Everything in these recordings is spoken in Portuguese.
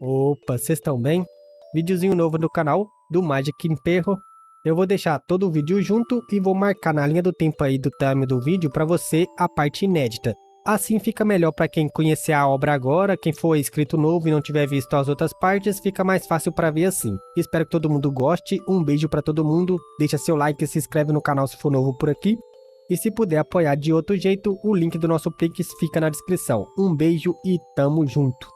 Opa, vocês estão bem? Videozinho novo no canal do Magic em Perro. Eu vou deixar todo o vídeo junto e vou marcar na linha do tempo aí do time do vídeo para você a parte inédita. Assim fica melhor para quem conhecer a obra agora, quem for inscrito novo e não tiver visto as outras partes, fica mais fácil para ver assim. Espero que todo mundo goste, um beijo para todo mundo, deixa seu like e se inscreve no canal se for novo por aqui. E se puder apoiar de outro jeito, o link do nosso Pix fica na descrição. Um beijo e tamo junto!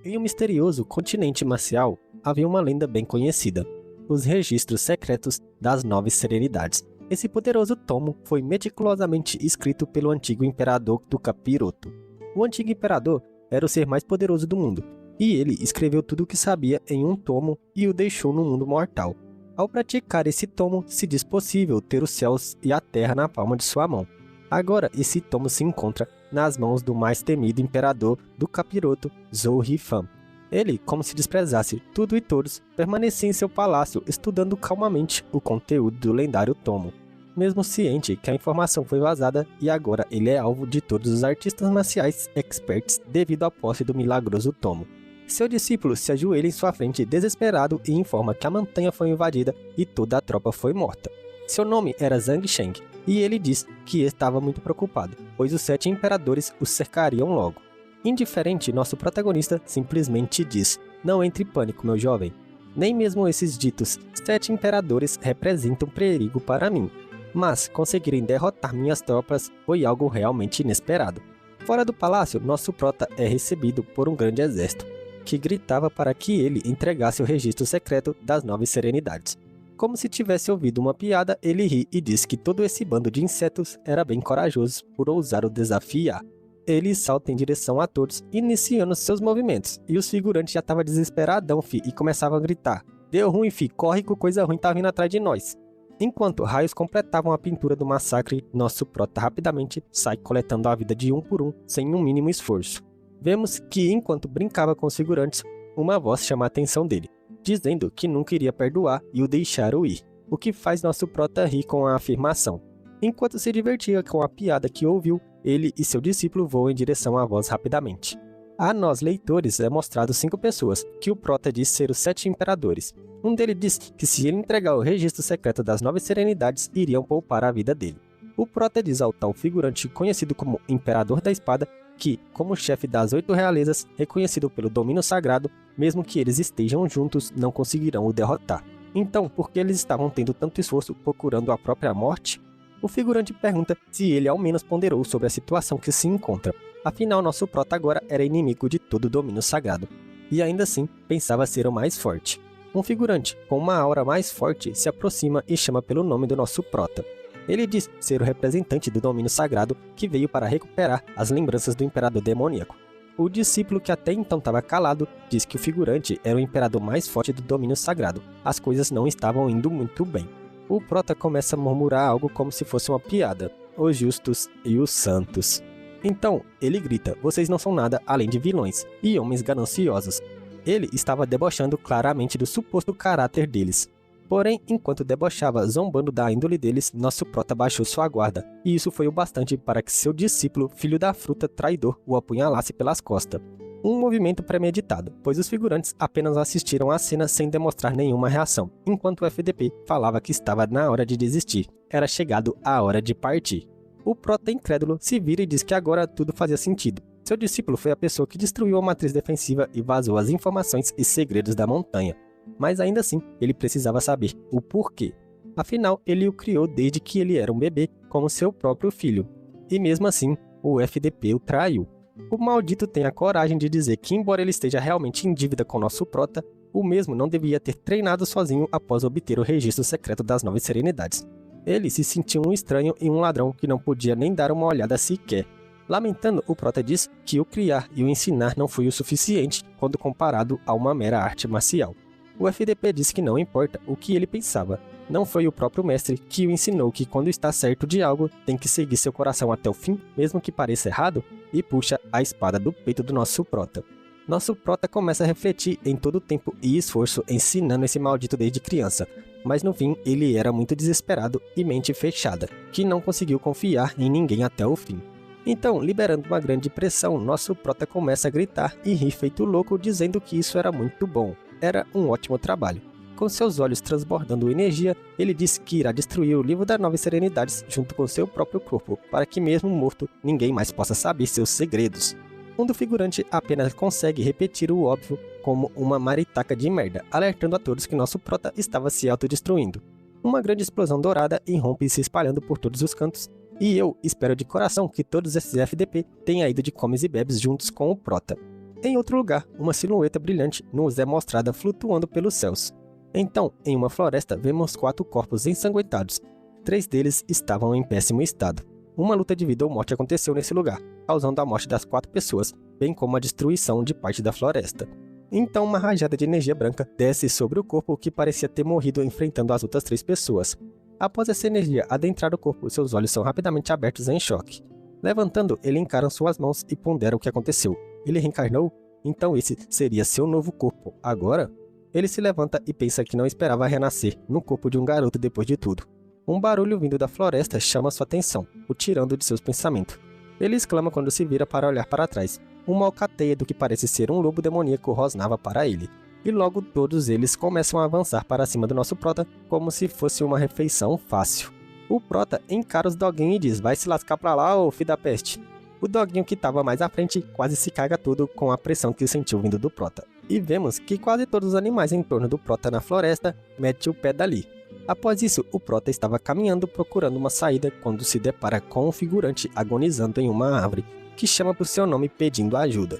Em um misterioso continente marcial, havia uma lenda bem conhecida: os registros secretos das 9 serenidades. Esse poderoso tomo foi meticulosamente escrito pelo antigo imperador do Capiroto. O antigo imperador era o ser mais poderoso do mundo, e ele escreveu tudo o que sabia em um tomo e o deixou no mundo mortal. Ao praticar esse tomo, se diz possível ter os céus e a terra na palma de sua mão. Agora, esse tomo se encontra nas mãos do mais temido imperador do Capiroto, Zhou Rifan. Ele, como se desprezasse tudo e todos, permanecia em seu palácio estudando calmamente o conteúdo do lendário tomo, mesmo ciente que a informação foi vazada e agora ele é alvo de todos os artistas marciais experts devido à posse do milagroso tomo. Seu discípulo se ajoelha em sua frente desesperado e informa que a montanha foi invadida e toda a tropa foi morta. Seu nome era Zhang Sheng, e ele diz que estava muito preocupado, pois os 7 imperadores o cercariam logo. Indiferente, nosso protagonista simplesmente diz: "Não entre em pânico, meu jovem. Nem mesmo esses ditos 7 imperadores representam perigo para mim. Mas conseguirem derrotar minhas tropas foi algo realmente inesperado." Fora do palácio, nosso prota é recebido por um grande exército, que gritava para que ele entregasse o registro secreto das 9 serenidades. Como se tivesse ouvido uma piada, ele ri e diz que todo esse bando de insetos era bem corajoso por ousar o desafiar. Ele salta em direção a todos, iniciando seus movimentos, e os figurantes já estavam desesperadão, e começavam a gritar: "Deu ruim, corre que coisa ruim tá vindo atrás de nós." Enquanto raios completavam a pintura do massacre, nosso prota rapidamente sai coletando a vida de um por um, sem um mínimo esforço. Vemos que, enquanto brincava com os figurantes, uma voz chama a atenção dele, dizendo que nunca iria perdoar e o deixaram ir, o que faz nosso prota rir com a afirmação. Enquanto se divertia com a piada que ouviu, ele e seu discípulo voam em direção à voz rapidamente. A nós, leitores, é mostrado 5 pessoas, que o prota diz ser os 7 imperadores. Um deles diz que se ele entregar o registro secreto das 9 serenidades, iriam poupar a vida dele. O prota diz ao tal figurante conhecido como Imperador da Espada que, como chefe das 8 realezas, reconhecido pelo domínio sagrado, mesmo que eles estejam juntos, não conseguirão o derrotar. Então, por que eles estavam tendo tanto esforço procurando a própria morte? O figurante pergunta se ele ao menos ponderou sobre a situação que se encontra. Afinal, nosso prota agora era inimigo de todo o domínio sagrado, e ainda assim pensava ser o mais forte. Um figurante com uma aura mais forte se aproxima e chama pelo nome do nosso prota. Ele diz ser o representante do domínio sagrado que veio para recuperar as lembranças do imperador demoníaco. O discípulo, que até então estava calado, diz que o figurante era o imperador mais forte do domínio sagrado. As coisas não estavam indo muito bem. O prota começa a murmurar algo como se fosse uma piada: "Os justos e os santos." Então, ele grita: "Vocês não são nada além de vilões e homens gananciosos." Ele estava debochando claramente do suposto caráter deles. Porém, enquanto debochava, zombando da índole deles, nosso prota baixou sua guarda, e isso foi o bastante para que seu discípulo, filho da fruta traidor, o apunhalasse pelas costas. Um movimento premeditado, pois os figurantes apenas assistiram à cena sem demonstrar nenhuma reação, enquanto o FDP falava que estava na hora de desistir. Era chegado a hora de partir. O prota incrédulo se vira e diz que agora tudo fazia sentido. Seu discípulo foi a pessoa que destruiu a matriz defensiva e vazou as informações e segredos da montanha. Mas ainda assim, ele precisava saber o porquê. Afinal, ele o criou desde que ele era um bebê, como seu próprio filho. E mesmo assim, o FDP o traiu. O maldito tem a coragem de dizer que, embora ele esteja realmente em dívida com nosso prota, o mesmo não devia ter treinado sozinho após obter o registro secreto das 9 serenidades. Ele se sentiu um estranho e um ladrão que não podia nem dar uma olhada sequer. Lamentando, o prota diz que o criar e o ensinar não foi o suficiente quando comparado a uma mera arte marcial. O FDP disse que não importa o que ele pensava, não foi o próprio mestre que o ensinou que quando está certo de algo, tem que seguir seu coração até o fim, mesmo que pareça errado, e puxa a espada do peito do nosso prota. Nosso prota começa a refletir em todo o tempo e esforço ensinando esse maldito desde criança, mas no fim ele era muito desesperado e mente fechada, que não conseguiu confiar em ninguém até o fim. Então, liberando uma grande pressão, nosso prota começa a gritar e rir feito louco, dizendo que isso era muito bom. Era um ótimo trabalho. Com seus olhos transbordando energia, ele diz que irá destruir o livro das 9 serenidades junto com seu próprio corpo, para que mesmo morto, ninguém mais possa saber seus segredos. O figurante apenas consegue repetir o óbvio como uma maritaca de merda, alertando a todos que nosso prota estava se autodestruindo. Uma grande explosão dourada irrompe se espalhando por todos os cantos, e eu espero de coração que todos esses FDP tenham ido de comes e bebes juntos com o prota. Em outro lugar, uma silhueta brilhante nos é mostrada flutuando pelos céus. Então, em uma floresta, vemos 4 corpos ensanguentados. 3 deles estavam em péssimo estado. Uma luta de vida ou morte aconteceu nesse lugar, causando a morte das 4 pessoas, bem como a destruição de parte da floresta. Então uma rajada de energia branca desce sobre o corpo que parecia ter morrido enfrentando as outras 3 pessoas. Após essa energia adentrar o corpo, seus olhos são rapidamente abertos em choque. Levantando, ele encara suas mãos e pondera o que aconteceu. Ele reencarnou? Então esse seria seu novo corpo. Agora? Ele se levanta e pensa que não esperava renascer no corpo de um garoto depois de tudo. Um barulho vindo da floresta chama sua atenção, o tirando de seus pensamentos. Ele exclama quando se vira para olhar para trás. Uma alcateia do que parece ser um lobo demoníaco rosnava para ele. E logo todos eles começam a avançar para cima do nosso prota como se fosse uma refeição fácil. O prota encara os doguinhos e diz: vai se lascar pra lá, ô filho da peste. O doguinho que estava mais à frente quase se caga todo com a pressão que sentiu vindo do prota. E vemos que quase todos os animais em torno do prota na floresta metem o pé dali. Após isso, o prota estava caminhando procurando uma saída quando se depara com um figurante agonizando em uma árvore, que chama por seu nome pedindo ajuda.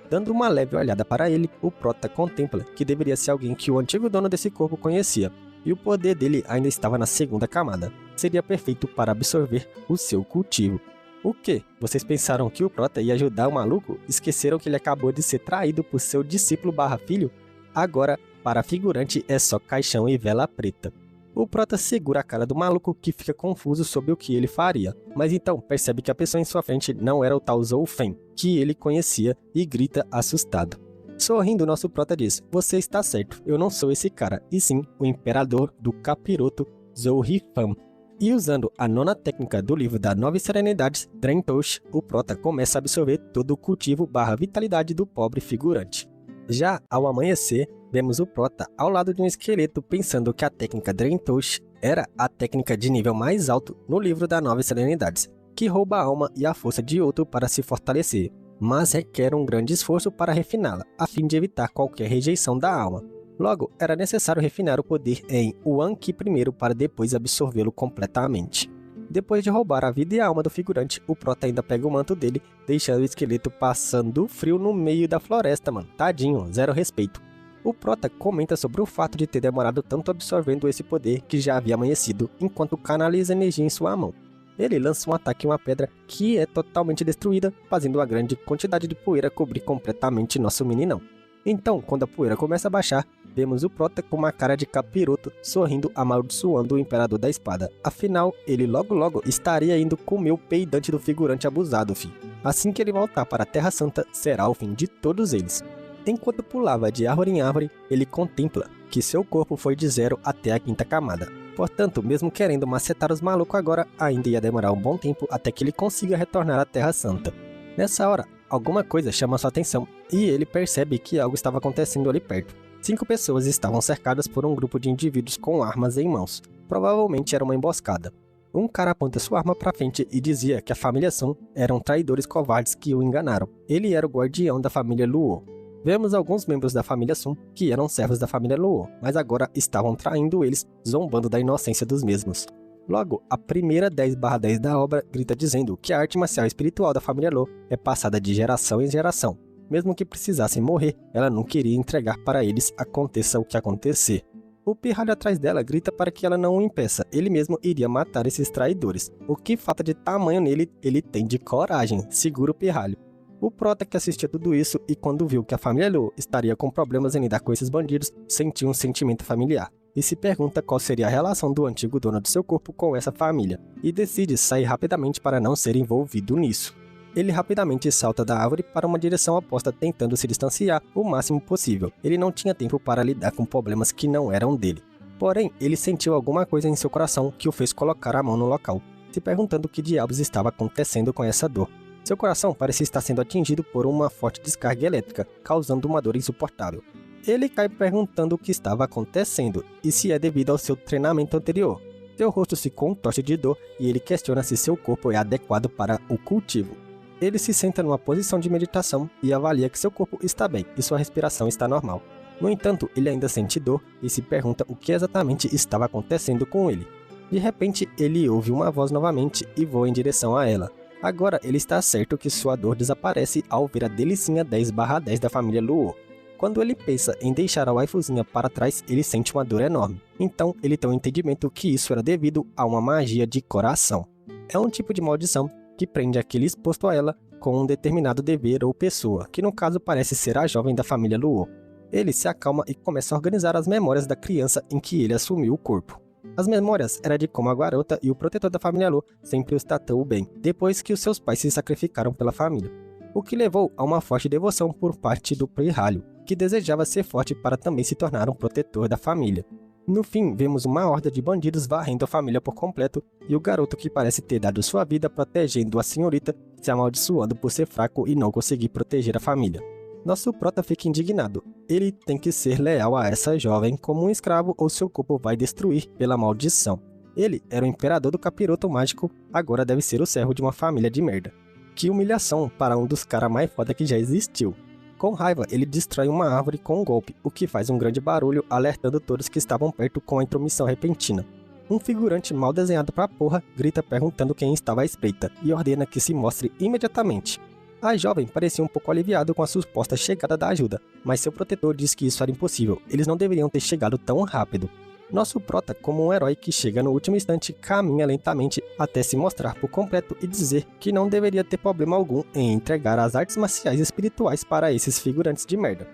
Dando uma leve olhada para ele, o prota contempla que deveria ser alguém que o antigo dono desse corpo conhecia, e o poder dele ainda estava na segunda camada. Seria perfeito para absorver o seu cultivo. O quê? Vocês pensaram que o prota ia ajudar o maluco? Esqueceram que ele acabou de ser traído por seu discípulo / filho? Agora, para figurante é só caixão e vela preta. O prota segura a cara do maluco que fica confuso sobre o que ele faria, mas então percebe que a pessoa em sua frente não era o tal Zou Fen, que ele conhecia, e grita assustado. Sorrindo, nosso prota diz: você está certo, eu não sou esse cara, e sim o imperador do capiroto Zou Rifan. E usando a 9ª técnica do livro das 9 serenidades, Draintosh, o prota começa a absorver todo o cultivo / vitalidade do pobre figurante. Já ao amanhecer, vemos o prota ao lado de um esqueleto pensando que a técnica Draintosh era a técnica de nível mais alto no livro das 9 serenidades, que rouba a alma e a força de outro para se fortalecer, mas requer um grande esforço para refiná-la, a fim de evitar qualquer rejeição da alma. Logo, era necessário refinar o poder em One Ki primeiro para depois absorvê-lo completamente. Depois de roubar a vida e a alma do figurante, o prota ainda pega o manto dele, deixando o esqueleto passando frio no meio da floresta, mano. Tadinho, zero respeito. O prota comenta sobre o fato de ter demorado tanto absorvendo esse poder que já havia amanhecido, enquanto canaliza energia em sua mão. Ele lança um ataque em uma pedra que é totalmente destruída, fazendo uma grande quantidade de poeira cobrir completamente nosso meninão. Então, quando a poeira começa a baixar, vemos o prota com uma cara de capiroto, sorrindo, amaldiçoando o imperador da espada. Afinal, ele logo estaria indo comer o peidante do figurante abusado, fi. Assim que ele voltar para a Terra Santa, será o fim de todos eles. Enquanto pulava de árvore em árvore, ele contempla que seu corpo foi de 0 até a 5ª camada. Portanto, mesmo querendo macetar os malucos agora, ainda ia demorar um bom tempo até que ele consiga retornar à Terra Santa. Nessa hora, alguma coisa chama sua atenção, e ele percebe que algo estava acontecendo ali perto. 5 pessoas estavam cercadas por um grupo de indivíduos com armas em mãos. Provavelmente era uma emboscada. Um cara aponta sua arma para frente e dizia que a família Sun eram traidores covardes que o enganaram. Ele era o guardião da família Luo. Vemos alguns membros da família Sun que eram servos da família Luo, mas agora estavam traindo eles, zombando da inocência dos mesmos. Logo, a primeira 10/10 da obra grita dizendo que a arte marcial espiritual da família Luo é passada de geração em geração. Mesmo que precisassem morrer, ela não queria entregar para eles, aconteça o que acontecer. O pirralho atrás dela grita para que ela não o impeça, ele mesmo iria matar esses traidores. O que falta de tamanho nele, ele tem de coragem, segura o pirralho. O prota que assistia tudo isso e quando viu que a família Luo estaria com problemas em lidar com esses bandidos, sentiu um sentimento familiar. E se pergunta qual seria a relação do antigo dono do seu corpo com essa família, e decide sair rapidamente para não ser envolvido nisso. Ele rapidamente salta da árvore para uma direção oposta, tentando se distanciar o máximo possível. Ele não tinha tempo para lidar com problemas que não eram dele. Porém, ele sentiu alguma coisa em seu coração que o fez colocar a mão no local. figurante perguntando o que diabos estava acontecendo com essa dor. Seu coração parecia estar sendo atingido por uma forte descarga elétrica, causando uma dor insuportável. Ele cai perguntando o que estava acontecendo e se é devido ao seu treinamento anterior. Seu rosto se contorce de dor e ele questiona se seu corpo é adequado para o cultivo. Ele se senta numa posição de meditação e avalia que seu corpo está bem e sua respiração está normal. No entanto, ele ainda sente dor e se pergunta o que exatamente estava acontecendo com ele. De repente, ele ouve uma voz novamente e voa em direção a ela. Agora, ele está certo que sua dor desaparece ao ver a delicinha 10/10 da família Luo. Quando ele pensa em deixar a waifuzinha para trás, ele sente uma dor enorme. Então, ele tem um entendimento que isso era devido a uma magia de coração. É um tipo de maldição que prende aquele exposto a ela com um determinado dever ou pessoa, que no caso parece ser a jovem da família Luo. Ele se acalma e começa a organizar as memórias da criança em que ele assumiu o corpo. As memórias eram de como a garota e o protetor da família Luo sempre os tratou bem, depois que os seus pais se sacrificaram pela família. O que levou a uma forte devoção por parte do pirralho, que desejava ser forte para também se tornar um protetor da família. No fim, vemos uma horda de bandidos varrendo a família por completo e o garoto que parece ter dado sua vida protegendo a senhorita se amaldiçoando por ser fraco e não conseguir proteger a família. Nosso prota fica indignado. Ele tem que ser leal a essa jovem como um escravo ou seu corpo vai destruir pela maldição. Ele era o imperador do capiroto mágico, agora deve ser o servo de uma família de merda. Que humilhação para um dos caras mais foda que já existiu. Com raiva, ele destrói uma árvore com um golpe, o que faz um grande barulho, alertando todos que estavam perto com a intromissão repentina. Um figurante mal desenhado pra porra grita perguntando quem estava à espreita e ordena que se mostre imediatamente. A jovem parecia um pouco aliviado com a suposta chegada da ajuda, mas seu protetor diz que isso era impossível, eles não deveriam ter chegado tão rápido. Nosso prota, como um herói que chega no último instante, caminha lentamente até se mostrar por completo e dizer que não deveria ter problema algum em entregar as artes marciais espirituais para esses figurantes de merda.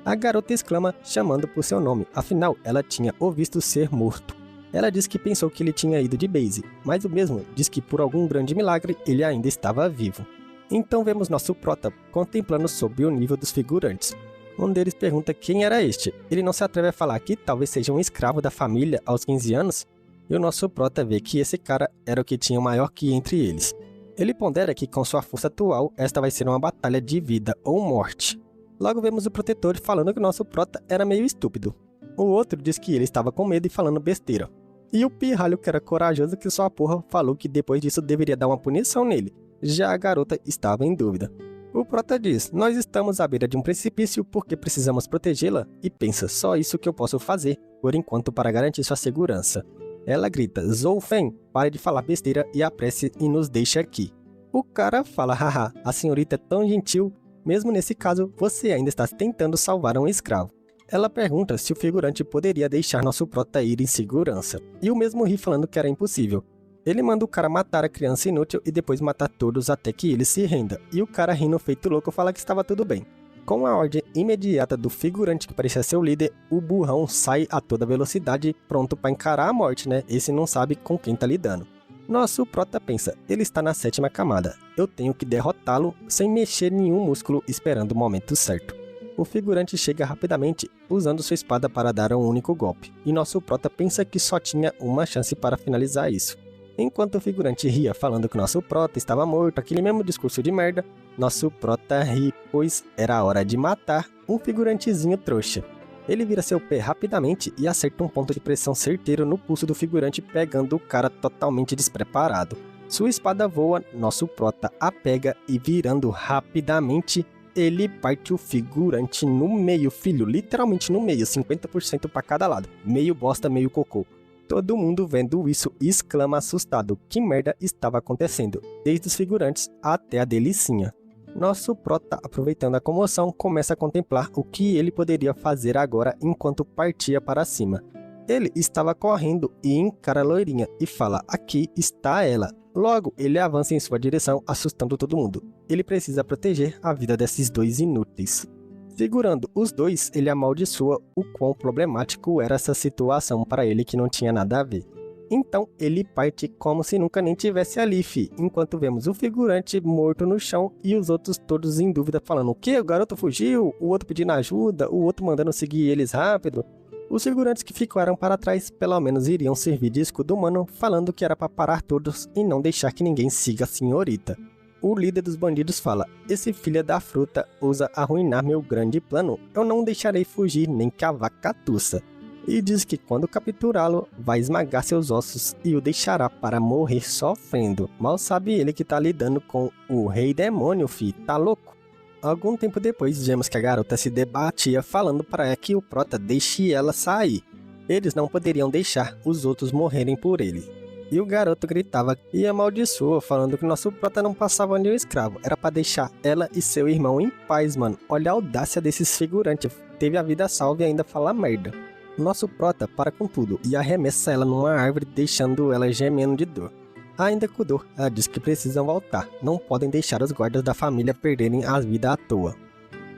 A garota exclama chamando por seu nome, afinal ela tinha o visto ser morto. Ela diz que pensou que ele tinha ido de base, mas o mesmo diz que por algum grande milagre ele ainda estava vivo. Então vemos nosso prota contemplando sobre o nível dos figurantes. Um deles pergunta quem era este. Ele não se atreve a falar que talvez seja um escravo da família aos 15 anos. E o nosso prota vê que esse cara era o que tinha o maior ki entre eles. Ele pondera que com sua força atual, esta vai ser uma batalha de vida ou morte. Logo vemos o protetor falando que o nosso prota era meio estúpido. O outro diz que ele estava com medo e falando besteira. E o pirralho que era corajoso que sua porra falou que depois disso deveria dar uma punição nele. Já a garota estava em dúvida. O prota diz, nós estamos à beira de um precipício porque precisamos protegê-la e pensa, só isso que eu posso fazer, por enquanto para garantir sua segurança. Ela grita, Zou Fen, pare de falar besteira e apresse e nos deixe aqui. O cara fala, haha, a senhorita é tão gentil, mesmo nesse caso você ainda está tentando salvar um escravo. Ela pergunta se o figurante poderia deixar nosso prota ir em segurança, e o mesmo ri falando que era impossível. Ele manda o cara matar a criança inútil e depois matar todos até que ele se renda, e o cara rindo feito louco fala que estava tudo bem. Com a ordem imediata do figurante que parecia ser o líder, o burrão sai a toda velocidade, pronto para encarar a morte, né? Esse não sabe com quem tá lidando. Nosso prota pensa, ele está na 7ª camada, eu tenho que derrotá-lo sem mexer nenhum músculo esperando o momento certo. O figurante chega rapidamente, usando sua espada para dar um único golpe, e nosso prota pensa que só tinha uma chance para finalizar isso. Enquanto o figurante ria falando que nosso prota estava morto, aquele mesmo discurso de merda, nosso prota ri, pois era a hora de matar um figurantezinho trouxa. Ele vira seu pé rapidamente e acerta um ponto de pressão certeiro no pulso do figurante, pegando o cara totalmente despreparado. Sua espada voa, nosso prota a pega e virando rapidamente, ele parte o figurante no meio, filho, literalmente no meio, 50% para cada lado, meio bosta, meio cocô. Todo mundo vendo isso exclama assustado, que merda estava acontecendo, desde os figurantes até a delicinha. Nosso prota, aproveitando a comoção, começa a contemplar o que ele poderia fazer agora enquanto partia para cima. Ele estava correndo e encara a loirinha e fala, aqui está ela. Logo, ele avança em sua direção, assustando todo mundo. Ele precisa proteger a vida desses dois inúteis. Segurando os dois, ele amaldiçoa o quão problemático era essa situação para ele que não tinha nada a ver. Então ele parte como se nunca nem tivesse ali, enquanto vemos o figurante morto no chão e os outros todos em dúvida falando o que? O garoto fugiu, o outro pedindo ajuda, o outro mandando seguir eles rápido. Os figurantes que ficaram para trás pelo menos iriam servir de escudo humano, falando que era para parar todos e não deixar que ninguém siga a senhorita. O líder dos bandidos fala: esse filho da fruta ousa arruinar meu grande plano, eu não deixarei fugir nem que a vaca tussa. E diz que quando capturá-lo, vai esmagar seus ossos e o deixará para morrer sofrendo. Mal sabe ele que tá lidando com o rei demônio, fi, tá louco? Algum tempo depois, vemos que a garota se debatia falando para ela que o prota deixe ela sair. Eles não poderiam deixar os outros morrerem por ele. E o garoto gritava e amaldiçoou, falando que nosso prota não passava de um escravo. Era para deixar ela e seu irmão em paz, mano. Olha a audácia desses figurantes. Teve a vida salva e ainda fala merda. Nosso prota para com tudo e arremessa ela numa árvore, deixando ela gemendo de dor. Ainda com dor, ela diz que precisam voltar. Não podem deixar os guardas da família perderem a vida à toa.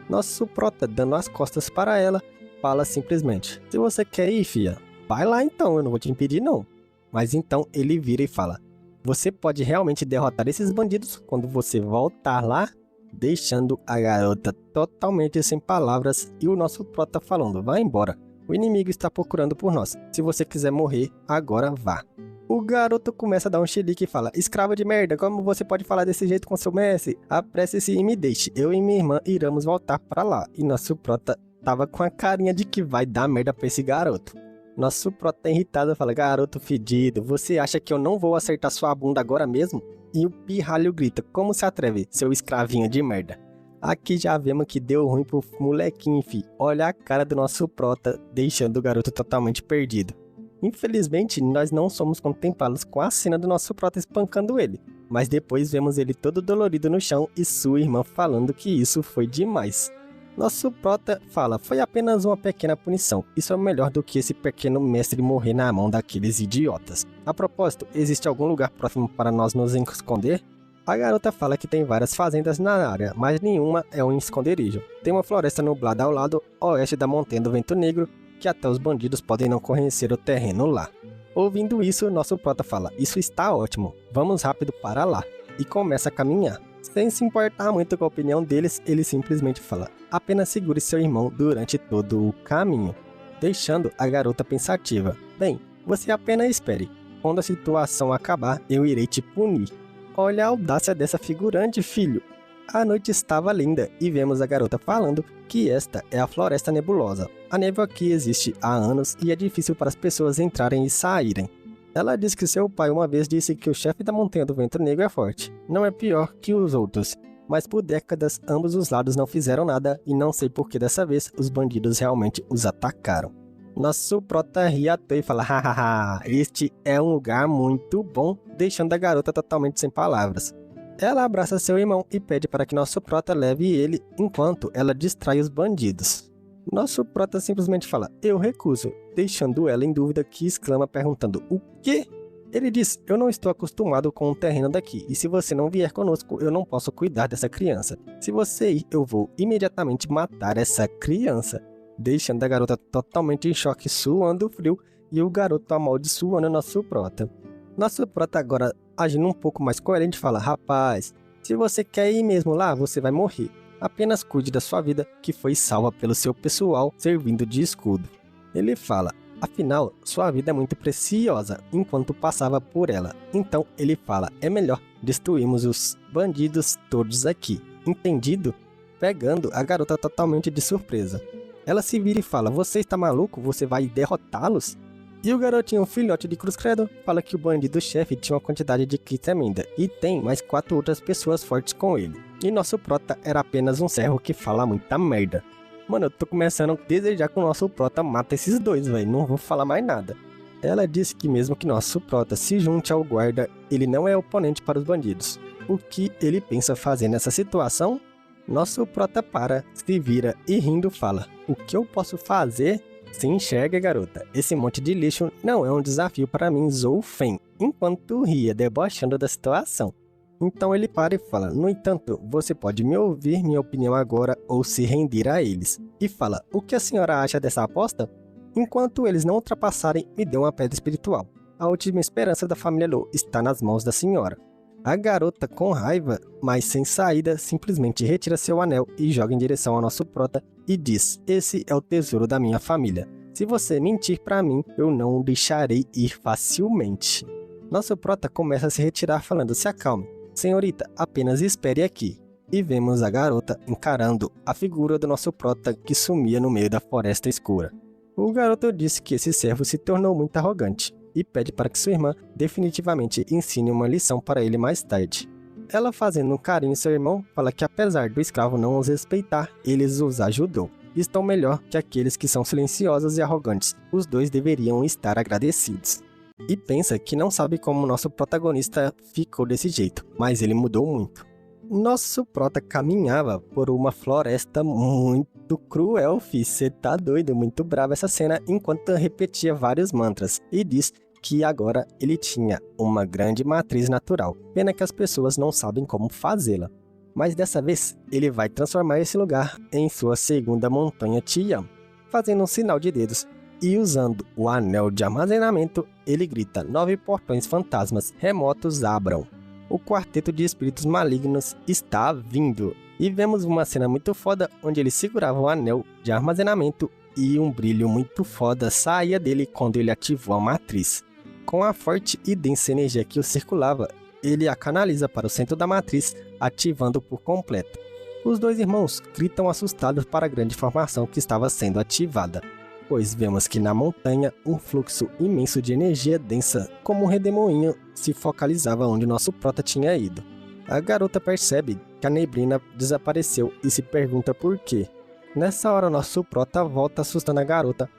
Nosso prota, dando as costas para ela, fala simplesmente: se você quer ir, fia, vai lá então, eu não vou te impedir não. Mas então ele vira e fala: você pode realmente derrotar esses bandidos quando você voltar lá? Deixando a garota totalmente sem palavras e o nosso prota falando: vai embora. O inimigo está procurando por nós. Se você quiser morrer, agora vá. O garoto começa a dar um chilique e fala: escravo de merda, como você pode falar desse jeito com seu mestre? Apresse-se e me deixe. Eu e minha irmã iremos voltar para lá. E nosso prota tava com a carinha de que vai dar merda pra esse garoto. Nosso prota irritado fala: garoto fedido, você acha que eu não vou acertar sua bunda agora mesmo? E o pirralho grita: como se atreve, seu escravinho de merda? Aqui já vemos que deu ruim pro molequinho, fi. Olha a cara do nosso prota, deixando o garoto totalmente perdido. Infelizmente, nós não somos contemplados com a cena do nosso prota espancando ele. Mas depois vemos ele todo dolorido no chão e sua irmã falando que isso foi demais. Nosso prota fala: foi apenas uma pequena punição. Isso é melhor do que esse pequeno mestre morrer na mão daqueles idiotas. A propósito, existe algum lugar próximo para nós nos esconder? A garota fala que tem várias fazendas na área, mas nenhuma é um esconderijo. Tem uma floresta nublada ao lado oeste da Montanha do Vento Negro, que até os bandidos podem não conhecer o terreno lá. Ouvindo isso, nosso prota fala: isso está ótimo, vamos rápido para lá. E começa a caminhar. Sem se importar muito com a opinião deles, ele simplesmente fala: apenas segure seu irmão durante todo o caminho, deixando a garota pensativa. Bem, você apenas espere. Quando a situação acabar, eu irei te punir. Olha a audácia dessa figurante, filho. A noite estava linda e vemos a garota falando que esta é a Floresta Nebulosa. A névoa aqui existe há anos e é difícil para as pessoas entrarem e saírem. Ela diz que seu pai uma vez disse que o chefe da Montanha do Vento Negro é forte. Não é pior que os outros, mas por décadas ambos os lados não fizeram nada e não sei por que dessa vez os bandidos realmente os atacaram. Nosso prota ri à toa e fala: hahaha, este é um lugar muito bom, deixando a garota totalmente sem palavras. Ela abraça seu irmão e pede para que nosso prota leve ele enquanto ela distrai os bandidos. Nosso prota simplesmente fala: eu recuso, deixando ela em dúvida que exclama perguntando: o quê? Ele diz: eu não estou acostumado com o terreno daqui e se você não vier conosco eu não posso cuidar dessa criança. Se você ir eu vou imediatamente matar essa criança. Deixando a garota totalmente em choque, suando frio, e o garoto amaldiçoando nosso prota. Nosso prota agora, agindo um pouco mais coerente, fala: rapaz, se você quer ir mesmo lá, você vai morrer. Apenas cuide da sua vida, que foi salva pelo seu pessoal servindo de escudo. Ele fala: afinal, sua vida é muito preciosa, enquanto passava por ela. Então ele fala: é melhor destruirmos os bandidos todos aqui. Entendido? Pegando a garota totalmente de surpresa. Ela se vira e fala: você está maluco? Você vai derrotá-los? E o garotinho, filhote de Cruz Credo, fala que o bandido-chefe tinha uma quantidade de kits tremenda e tem mais 4 outras pessoas fortes com ele. E nosso prota era apenas um servo que fala muita merda. Mano, eu tô começando a desejar que o nosso prota mata esses dois, velho. Não vou falar mais nada. Ela disse que mesmo que nosso prota se junte ao guarda, ele não é oponente para os bandidos. O que ele pensa fazer nessa situação? Nosso prota para, se vira e rindo fala: o que eu posso fazer? Se enxerga, garota. Esse monte de lixo não é um desafio para mim, Zolfen. Enquanto ria, debochando da situação. Então ele para e fala: no entanto, você pode me ouvir minha opinião agora ou se render a eles. E fala: o que a senhora acha dessa aposta? Enquanto eles não ultrapassarem, me dê uma pedra espiritual. A última esperança da família Lo está nas mãos da senhora. A garota, com raiva, mas sem saída, simplesmente retira seu anel e joga em direção ao nosso prota e diz: esse é o tesouro da minha família. Se você mentir pra mim, eu não o deixarei ir facilmente. Nosso prota começa a se retirar falando: se acalme, senhorita, apenas espere aqui. E vemos a garota encarando a figura do nosso prota que sumia no meio da floresta escura. O garoto disse que esse servo se tornou muito arrogante e pede para que sua irmã definitivamente ensine uma lição para ele mais tarde. Ela, fazendo um carinho em seu irmão, fala que apesar do escravo não os respeitar, ele os ajudou. Estão melhor que aqueles que são silenciosos e arrogantes. Os dois deveriam estar agradecidos. E pensa que não sabe como nosso protagonista ficou desse jeito, mas ele mudou muito. Nosso prota caminhava por uma floresta muito cruel, cê tá doido, muito brava essa cena, enquanto repetia vários mantras, e diz que agora ele tinha uma grande matriz natural. Pena que as pessoas não sabem como fazê-la. Mas dessa vez, ele vai transformar esse lugar em sua segunda montanha Tiam, fazendo um sinal de dedos. E usando o anel de armazenamento, ele grita: 9 portões fantasmas remotos abram. O quarteto de espíritos malignos está vindo. E vemos uma cena muito foda onde ele segurava o anel de armazenamento e um brilho muito foda saía dele quando ele ativou a matriz. Com a forte e densa energia que o circulava, ele a canaliza para o centro da matriz, ativando por completo. Os dois irmãos gritam assustados para a grande formação que estava sendo ativada, pois vemos que na montanha um fluxo imenso de energia densa, como um redemoinho, se focalizava onde nosso prota tinha ido. A garota percebe que a neblina desapareceu e se pergunta por quê. Nessa hora nosso prota volta assustando a garota.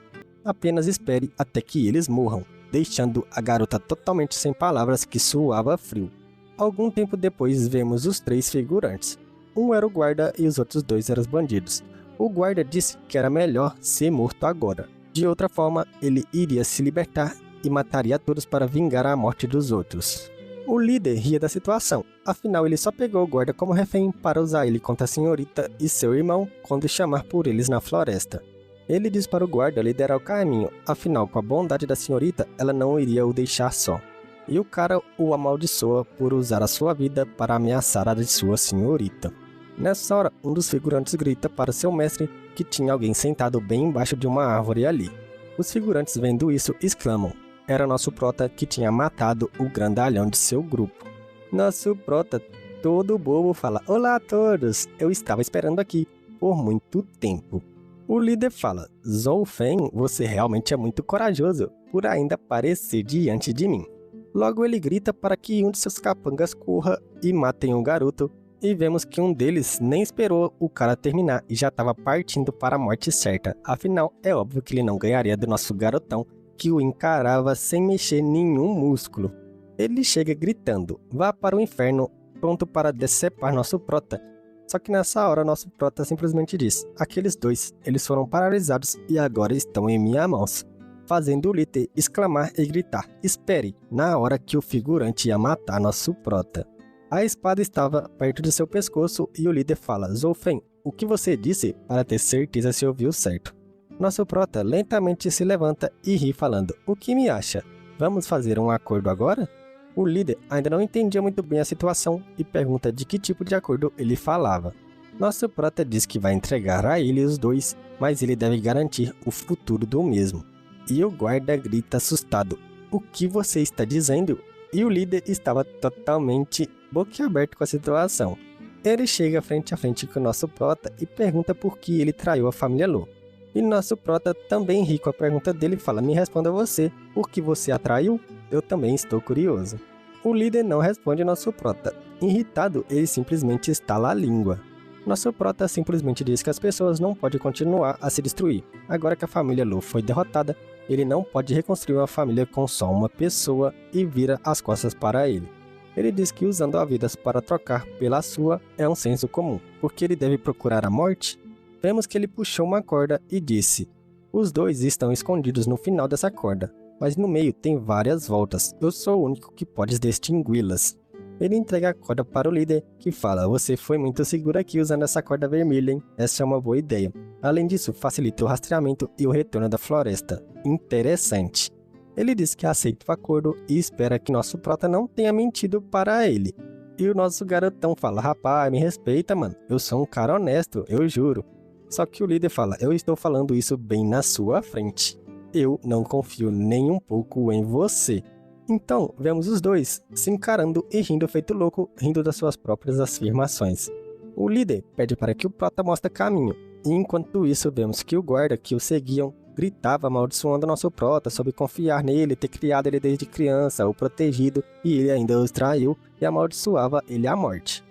Apenas espere até que eles morram, deixando a garota totalmente sem palavras, que suava frio. Algum tempo depois vemos os 3 figurantes. Um era o guarda e os outros 2 eram os bandidos. O guarda disse que era melhor ser morto agora. De outra forma, ele iria se libertar e mataria todos para vingar a morte dos outros. O líder ria da situação, afinal ele só pegou o guarda como refém para usar ele contra a senhorita e seu irmão quando chamar por eles na floresta. Ele diz para o guarda liderar o caminho, afinal com a bondade da senhorita ela não iria o deixar só. E o cara o amaldiçoa por usar a sua vida para ameaçar a de sua senhorita. Nessa hora, um dos figurantes grita para seu mestre que tinha alguém sentado bem embaixo de uma árvore ali. Os figurantes, vendo isso, exclamam: era nosso prota que tinha matado o grandalhão de seu grupo. Nosso prota, todo bobo, fala: olá a todos, eu estava esperando aqui por muito tempo. O líder fala: Zhou Feng, você realmente é muito corajoso por ainda aparecer diante de mim. Logo ele grita para que um de seus capangas corra e matem o garoto, e vemos que um deles nem esperou o cara terminar e já estava partindo para a morte certa. Afinal, é óbvio que ele não ganharia do nosso garotão, que o encarava sem mexer nenhum músculo. Ele chega gritando: vá para o inferno, pronto para decepar nosso prota. Só que nessa hora nosso prota simplesmente diz: aqueles 2, eles foram paralisados e agora estão em minhas mãos. Fazendo o líder exclamar e gritar: espere, na hora que o figurante ia matar nosso prota. A espada estava perto de seu pescoço e o líder fala: Zhou Feng, o que você disse para ter certeza se ouviu certo? Nosso prota lentamente se levanta e ri falando: o que me acha? Vamos fazer um acordo agora? O líder ainda não entendia muito bem a situação e pergunta de que tipo de acordo ele falava. Nosso prota diz que vai entregar a ele os 2, mas ele deve garantir o futuro do mesmo. E o guarda grita assustado: o que você está dizendo? E o líder estava totalmente boquiaberto com a situação. Ele chega frente a frente com o nosso prota e pergunta por que ele traiu a família Lu. E nosso prota também ri com a pergunta dele e fala: me responda você, por que você a traiu? Eu também estou curioso. O líder não responde nosso prota. Irritado, ele simplesmente estala a língua. Nosso prota simplesmente diz que as pessoas não podem continuar a se destruir. Agora que a família Lu foi derrotada, ele não pode reconstruir uma família com só uma pessoa e vira as costas para ele. Ele diz que usando a vida para trocar pela sua é um senso comum, porque ele deve procurar a morte. Vemos que ele puxou uma corda e disse: os 2 estão escondidos no final dessa corda, mas no meio tem várias voltas, eu sou o único que pode distingui-las. Ele entrega a corda para o líder, que fala: você foi muito seguro aqui usando essa corda vermelha, hein? Essa é uma boa ideia. Além disso, facilita o rastreamento e o retorno da floresta. Interessante. Ele diz que aceita o acordo e espera que nosso prota não tenha mentido para ele. E o nosso garotão fala: rapaz, me respeita, mano, eu sou um cara honesto, eu juro. Só que o líder fala: eu estou falando isso bem na sua frente. eu não confio nem um pouco em você. Então, vemos os dois se encarando e rindo feito louco, rindo das suas próprias afirmações. O líder pede para que o prota mostre caminho, e enquanto isso vemos que o guarda que o seguiam gritava amaldiçoando nosso prota sobre confiar nele, ter criado ele desde criança, o protegido, e ele ainda os traiu e amaldiçoava ele à morte.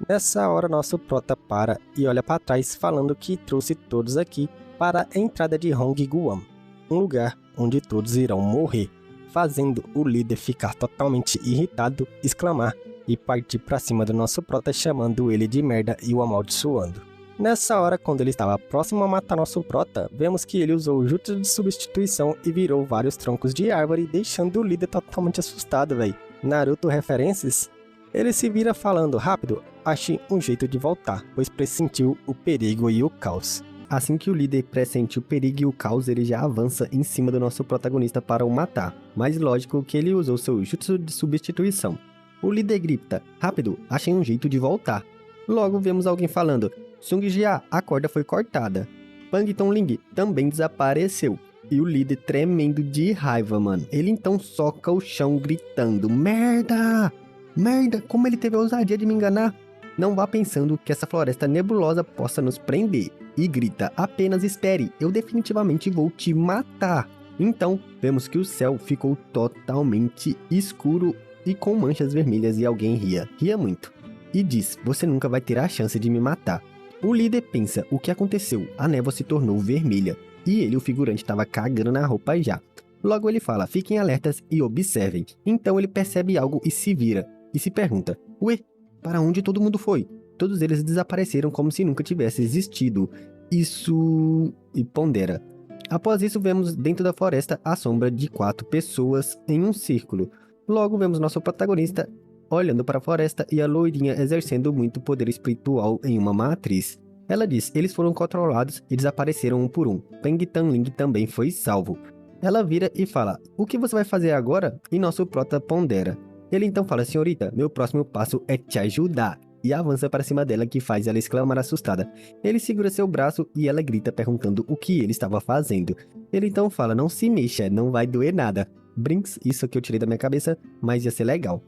Nessa hora nosso prota para e olha para trás falando que trouxe todos aqui para a entrada de Hong Guam, um lugar onde todos irão morrer, fazendo o líder ficar totalmente irritado, exclamar e partir para cima do nosso prota chamando ele de merda e o amaldiçoando. Nessa hora, quando ele estava próximo a matar nosso prota, vemos que ele usou o jutsu de substituição e virou vários troncos de árvore, deixando o líder totalmente assustado, véi. Naruto referências? Ele se vira falando, rápido, ache um jeito de voltar, pois pressentiu o perigo e o caos. Assim que o líder pressente o perigo e o caos, ele já avança em cima do nosso protagonista para o matar. Mas lógico que ele usou seu jutsu de substituição. O líder grita, rápido, achem um jeito de voltar. Logo vemos alguém falando, Sung Jia, a corda foi cortada. Pang Tongling também desapareceu. E o líder tremendo de raiva, mano. Ele então soca o chão gritando, merda! Merda, como ele teve a ousadia de me enganar? Não vá pensando que essa floresta nebulosa possa nos prender. E grita, apenas espere, eu definitivamente vou te matar. Então, vemos que o céu ficou totalmente escuro e com manchas vermelhas e alguém ria muito. E diz, você nunca vai ter a chance de me matar. O líder pensa, o que aconteceu? A névoa se tornou vermelha. E ele, o figurante, estava cagando na roupa já. Logo ele fala, fiquem alertas e observem. Então ele percebe algo e se vira. E se pergunta, ué, para onde todo mundo foi? Todos eles desapareceram como se nunca tivesse existido. Isso... e pondera. Após isso vemos dentro da floresta a sombra de 4 pessoas em um círculo. Logo vemos nosso protagonista olhando para a floresta e a loirinha exercendo muito poder espiritual em uma matriz. Ela diz, eles foram controlados e desapareceram um por um. Peng Tongling também foi salvo. Ela vira e fala, o que você vai fazer agora? E nosso prota pondera. Ele então fala, senhorita, meu próximo passo é te ajudar. E avança para cima dela que faz ela exclamar assustada. Ele segura seu braço e ela grita perguntando o que ele estava fazendo. Ele então fala, não se mexa, não vai doer nada. Brinks, isso que eu tirei da minha cabeça, mas ia ser legal.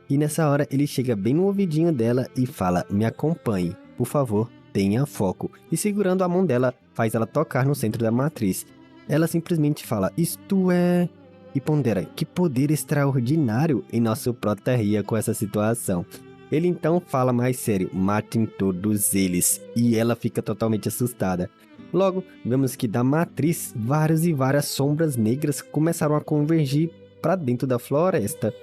E nessa hora ele chega bem no ouvidinho dela e fala, me acompanhe, por favor, tenha foco. E segurando a mão dela, faz ela tocar no centro da matriz. Ela simplesmente fala, isto é... E pondera, que poder extraordinário, e nosso prota ria com essa situação. Ele então fala mais sério, matem todos eles. E ela fica totalmente assustada. Logo, vemos que da matriz, várias e várias sombras negras começaram a convergir para dentro da floresta.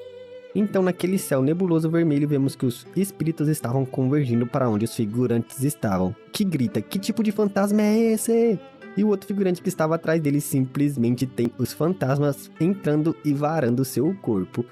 Então naquele céu nebuloso vermelho vemos que os espíritos estavam convergindo para onde os figurantes estavam. Que grita, que tipo de fantasma é esse? E o outro figurante que estava atrás dele simplesmente tem os fantasmas entrando e varando seu corpo.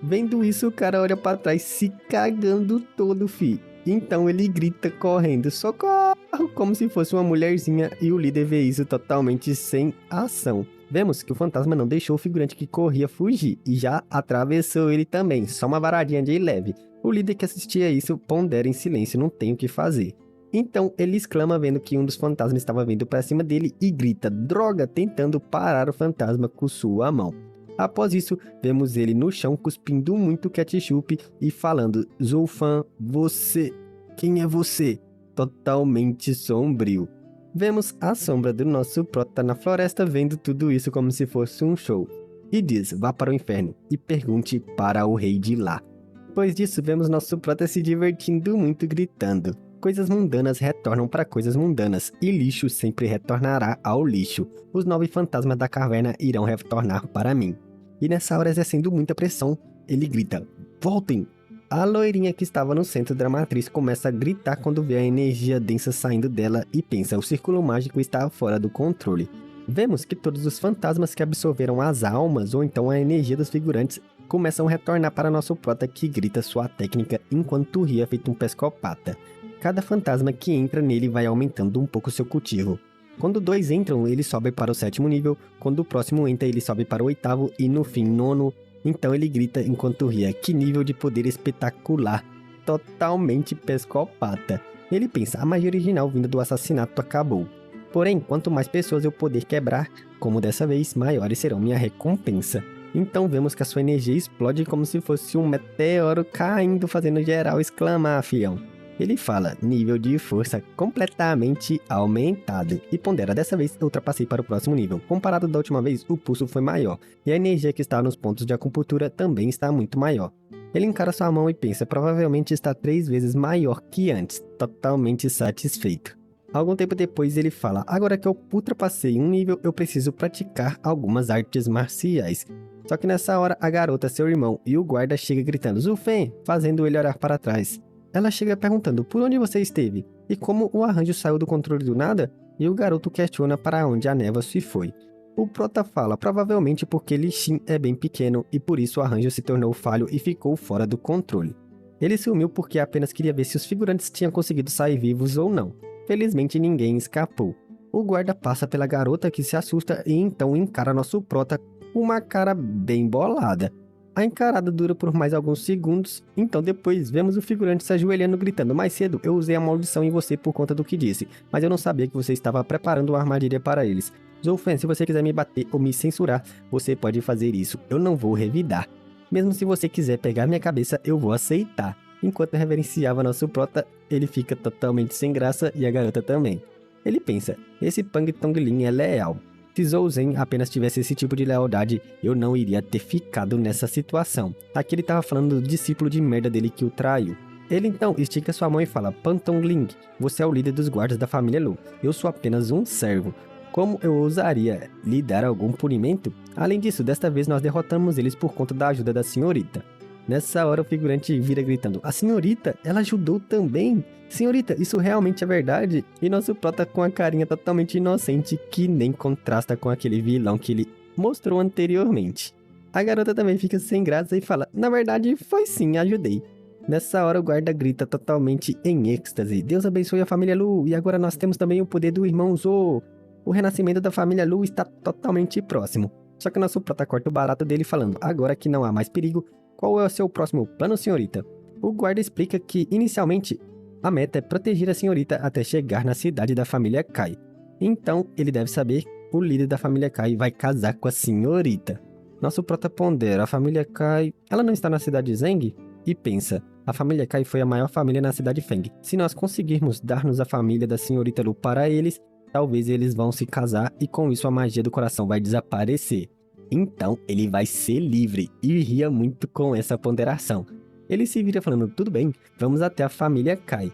Vendo isso, o cara olha para trás se cagando todo, fi. Então ele grita correndo, socorro, como se fosse uma mulherzinha, e o líder vê isso totalmente sem ação. Vemos que o fantasma não deixou o figurante que corria fugir, e já atravessou ele também, só uma varadinha de leve. O líder que assistia isso pondera em silêncio, não tem o que fazer. Então ele exclama vendo que um dos fantasmas estava vindo para cima dele e grita, droga, tentando parar o fantasma com sua mão. Após isso, vemos ele no chão cuspindo muito ketchup e falando, Zulfan, você, quem é você? Totalmente sombrio. Vemos a sombra do nosso prota na floresta vendo tudo isso como se fosse um show. E diz, vá para o inferno e pergunte para o rei de lá. Depois disso, vemos nosso prota se divertindo muito gritando. Coisas mundanas retornam para coisas mundanas, e lixo sempre retornará ao lixo. Os 9 fantasmas da caverna irão retornar para mim. E nessa hora, exercendo muita pressão, ele grita, voltem! A loirinha que estava no centro da matriz começa a gritar quando vê a energia densa saindo dela e pensa, o círculo mágico está fora do controle. Vemos que todos os fantasmas que absorveram as almas ou então a energia dos figurantes começam a retornar para nosso prota que grita sua técnica enquanto ria feito um psicopata. Cada fantasma que entra nele vai aumentando um pouco seu cultivo. Quando 2 entram, ele sobe para o 7º nível, quando o próximo entra, ele sobe para o 8º e no fim 9º. Então ele grita enquanto ria, que nível de poder espetacular, totalmente psicopata. Ele pensa, a magia original vinda do assassinato acabou. Porém, quanto mais pessoas eu poder quebrar, como dessa vez, maiores serão minha recompensa. Então vemos que a sua energia explode como se fosse um meteoro caindo, fazendo geral exclamar, fião. Ele fala, nível de força completamente aumentado, e pondera, dessa vez eu ultrapassei para o próximo nível. Comparado da última vez, o pulso foi maior, e a energia que está nos pontos de acupuntura também está muito maior. Ele encara sua mão e pensa, provavelmente está 3 vezes maior que antes, totalmente satisfeito. Algum tempo depois ele fala, agora que eu ultrapassei um nível, eu preciso praticar algumas artes marciais. Só que nessa hora, a garota, seu irmão e o guarda chega gritando, Zufen, fazendo ele olhar para trás. Ela chega perguntando, por onde você esteve? E como o arranjo saiu do controle do nada? E o garoto questiona para onde a névoa se foi. O prota fala, provavelmente porque Lixin é bem pequeno e por isso o arranjo se tornou falho e ficou fora do controle. Ele sumiu porque apenas queria ver se os figurantes tinham conseguido sair vivos ou não. Felizmente ninguém escapou. O guarda passa pela garota que se assusta e então encara nosso prota com uma cara bem bolada. A encarada dura por mais alguns segundos, então depois vemos o figurante se ajoelhando gritando, mais cedo eu usei a maldição em você por conta do que disse, mas eu não sabia que você estava preparando uma armadilha para eles. Zolfen, se você quiser me bater ou me censurar, você pode fazer isso, eu não vou revidar. Mesmo se você quiser pegar minha cabeça, eu vou aceitar. Enquanto reverenciava nosso prota, ele fica totalmente sem graça e a garota também. Ele pensa, esse Pang Tonglin é leal. Se Zouzen apenas tivesse esse tipo de lealdade, eu não iria ter ficado nessa situação. Aqui ele estava falando do discípulo de merda dele que o traiu. Ele então estica sua mão e fala, Pan Tongling, você é o líder dos guardas da família Lu. Eu sou apenas um servo. Como eu ousaria lhe dar algum punimento? Além disso, desta vez nós derrotamos eles por conta da ajuda da senhorita. Nessa hora o figurante vira gritando, a senhorita, ela ajudou também? Senhorita, isso realmente é verdade? E nosso prota com a carinha totalmente inocente que nem contrasta com aquele vilão que ele mostrou anteriormente. A garota também fica sem graça e fala, na verdade foi sim, ajudei. Nessa hora o guarda grita totalmente em êxtase, Deus abençoe a família Lu e agora nós temos também o poder do irmão Zou. O renascimento da família Lu está totalmente próximo. Só que nosso prota corta o barato dele falando, agora que não há mais perigo, qual é o seu próximo plano, senhorita? O guarda explica que, inicialmente, a meta é proteger a senhorita até chegar na cidade da família Kai. Então, ele deve saber que o líder da família Kai vai casar com a senhorita. Nosso prota pondera, a família Kai, ela não está na cidade de Zeng? E pensa, a família Kai foi a maior família na cidade Feng. Se nós conseguirmos dar-nos a família da senhorita Lu para eles, talvez eles vão se casar e com isso a magia do coração vai desaparecer. Então ele vai ser livre e ria muito com essa ponderação. Ele se vira falando, tudo bem, vamos até a família Kai.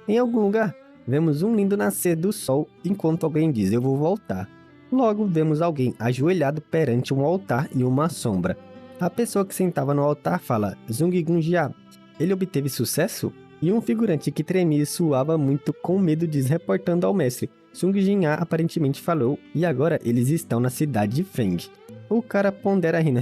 Em algum lugar, vemos um lindo nascer do sol enquanto alguém diz, eu vou voltar. Logo, vemos alguém ajoelhado perante um altar e uma sombra. A pessoa que sentava no altar fala, Zung Gunjia, ele obteve sucesso? E um figurante que tremia e suava muito com medo diz reportando ao mestre, Sung Jinya aparentemente falou e agora eles estão na cidade de Feng. O cara pondera rindo,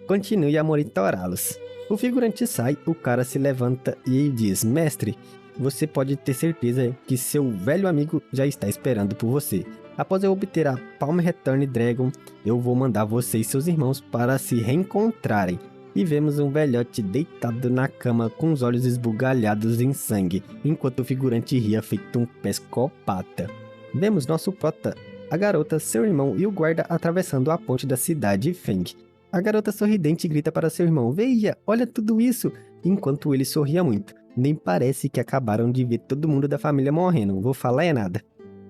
continue a monitorá-los. O figurante sai, o cara se levanta e diz, mestre, você pode ter certeza que seu velho amigo já está esperando por você. Após eu obter a Palm Return Dragon, eu vou mandar você e seus irmãos para se reencontrarem. E vemos um velhote deitado na cama com os olhos esbugalhados em sangue, enquanto o figurante ria feito um psicopata. Vemos nosso prota, a garota, seu irmão e o guarda atravessando a ponte da cidade Feng. A garota sorridente grita para seu irmão, veja, olha tudo isso, enquanto ele sorria muito. Nem parece que acabaram de ver todo mundo da família morrendo, vou falar é nada.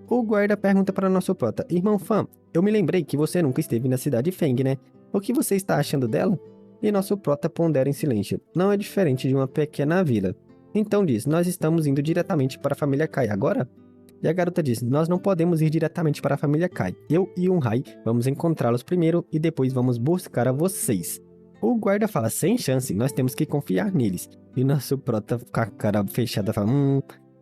O guarda pergunta para nosso prota, irmão Fan, eu me lembrei que você nunca esteve na cidade Feng, né? O que você está achando dela? E nosso prota pondera em silêncio, não é diferente de uma pequena vila. Então diz, nós estamos indo diretamente para a família Kai agora? E a garota diz, nós não podemos ir diretamente para a família Kai. Eu e Yunhai vamos encontrá-los primeiro e depois vamos buscar a vocês. O guarda fala, sem chance, nós temos que confiar neles. E nosso prota com a cara fechada fala,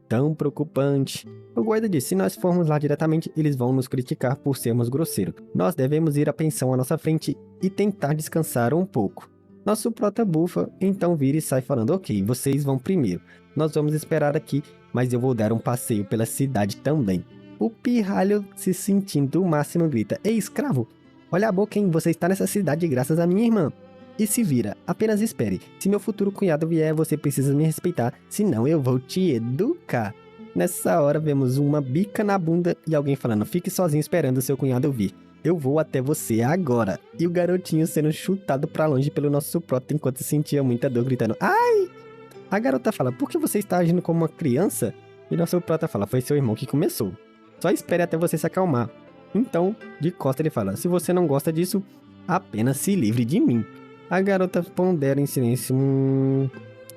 tão preocupante. O guarda diz, se nós formos lá diretamente, eles vão nos criticar por sermos grosseiros. Nós devemos ir à pensão à nossa frente e tentar descansar um pouco. Nosso prota bufa, então vira e sai falando, ok, vocês vão primeiro. Nós vamos esperar aqui, mas eu vou dar um passeio pela cidade também. O pirralho, se sentindo o máximo, grita, ei escravo, olha a boca, hein, você está nessa cidade graças a minha irmã. E se vira, apenas espere, se meu futuro cunhado vier, você precisa me respeitar, senão eu vou te educar. Nessa hora vemos uma bica na bunda e alguém falando, fique sozinho esperando seu cunhado vir. Eu vou até você agora. E o garotinho sendo chutado pra longe pelo nosso prota enquanto sentia muita dor, gritando, ai! A garota fala, por que você está agindo como uma criança? E nosso prota fala, foi seu irmão que começou. Só espere até você se acalmar. Então, de costa ele fala, se você não gosta disso, apenas se livre de mim. A garota pondera em silêncio.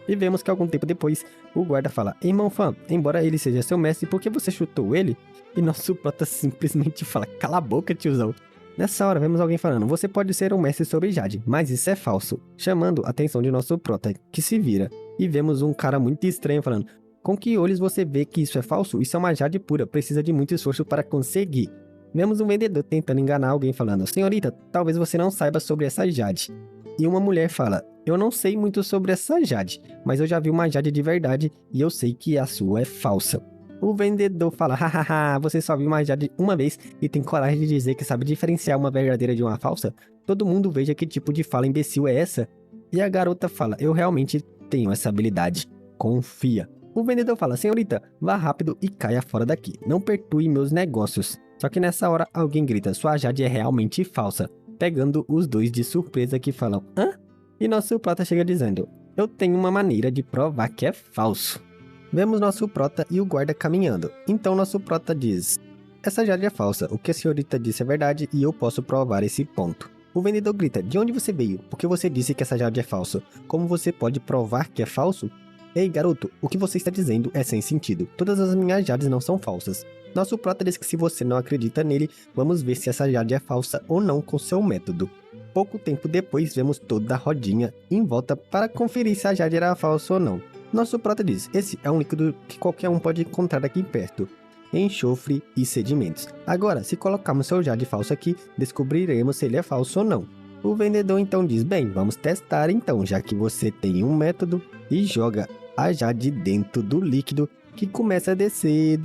E vemos que algum tempo depois, o guarda fala, irmão Fan, embora ele seja seu mestre, por que você chutou ele? E nosso prota simplesmente fala, cala a boca, tiozão. Nessa hora, vemos alguém falando, você pode ser um mestre sobre Jade, mas isso é falso. Chamando a atenção de nosso prota, que se vira. E vemos um cara muito estranho falando, com que olhos você vê que isso é falso? Isso é uma Jade pura, precisa de muito esforço para conseguir. Vemos um vendedor tentando enganar alguém falando, senhorita, talvez você não saiba sobre essa Jade. E uma mulher fala, eu não sei muito sobre essa Jade, mas eu já vi uma Jade de verdade e eu sei que a sua é falsa. O vendedor fala, hahaha, você só viu uma Jade uma vez e tem coragem de dizer que sabe diferenciar uma verdadeira de uma falsa? Todo mundo veja que tipo de fala imbecil é essa. E a garota fala, eu realmente tenho essa habilidade, confia. O vendedor fala, senhorita, vá rápido e caia fora daqui, não perturbe meus negócios. Só que nessa hora alguém grita, sua Jade é realmente falsa, pegando os dois de surpresa que falam, hã? E nosso prota chega dizendo, eu tenho uma maneira de provar que é falso. Vemos nosso prota e o guarda caminhando, então nosso prota diz, essa Jade é falsa, o que a senhorita disse é verdade e eu posso provar esse ponto. O vendedor grita, de onde você veio? Porque você disse que essa Jade é falsa, como você pode provar que é falso? Ei garoto, o que você está dizendo é sem sentido, todas as minhas Jades não são falsas. Nosso prota diz que se você não acredita nele, vamos ver se essa Jade é falsa ou não com seu método. Pouco tempo depois, vemos toda a rodinha em volta para conferir se a Jade era falsa ou não. Nosso prota diz, esse é um líquido que qualquer um pode encontrar aqui perto. Enxofre e sedimentos. Agora, se colocarmos seu Jade falso aqui, descobriremos se ele é falso ou não. O vendedor então diz, bem, vamos testar então, já que você tem um método, e joga a Jade dentro do líquido, que começa a descer,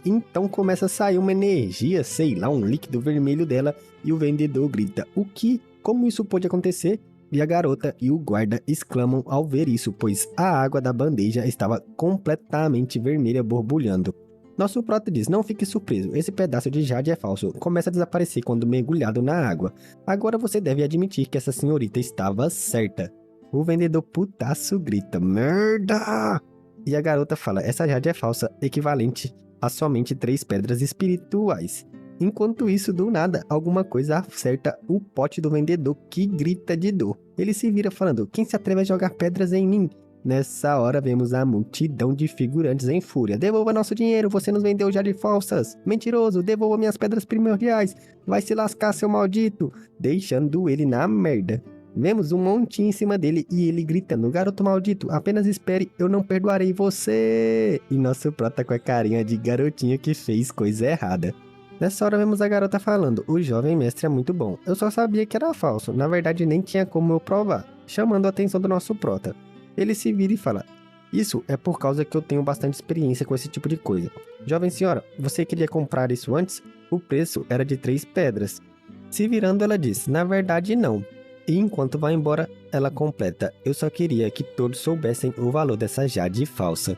então começa a sair uma energia, sei lá, um líquido vermelho dela, e o vendedor grita, o que? Como isso pode acontecer? E a garota e o guarda exclamam ao ver isso, pois a água da bandeja estava completamente vermelha borbulhando. Nosso prota diz, não fique surpreso, esse pedaço de Jade é falso, começa a desaparecer quando mergulhado na água. Agora você deve admitir que essa senhorita estava certa. O vendedor putaço grita, merda! E a garota fala, essa Jade é falsa, equivalente a somente 3 pedras espirituais. Enquanto isso, do nada, alguma coisa acerta o pote do vendedor que grita de dor. Ele se vira falando, quem se atreve a jogar pedras em mim? Nessa hora vemos a multidão de figurantes em fúria. Devolva nosso dinheiro, você nos vendeu Jade falsas. Mentiroso, devolva minhas pedras primordiais. Vai se lascar, seu maldito. Deixando ele na merda. Vemos um montinho em cima dele e ele gritando, garoto maldito, apenas espere, eu não perdoarei você. E nosso prota com a carinha de garotinho que fez coisa errada. Nessa hora vemos a garota falando, o jovem mestre é muito bom, eu só sabia que era falso, na verdade nem tinha como eu provar, chamando a atenção do nosso prota. Ele se vira e fala, isso é por causa que eu tenho bastante experiência com esse tipo de coisa. Jovem senhora, você queria comprar isso antes? O preço era de 3 pedras. Se virando ela diz, na verdade não. E enquanto vai embora, ela completa, eu só queria que todos soubessem o valor dessa Jade falsa.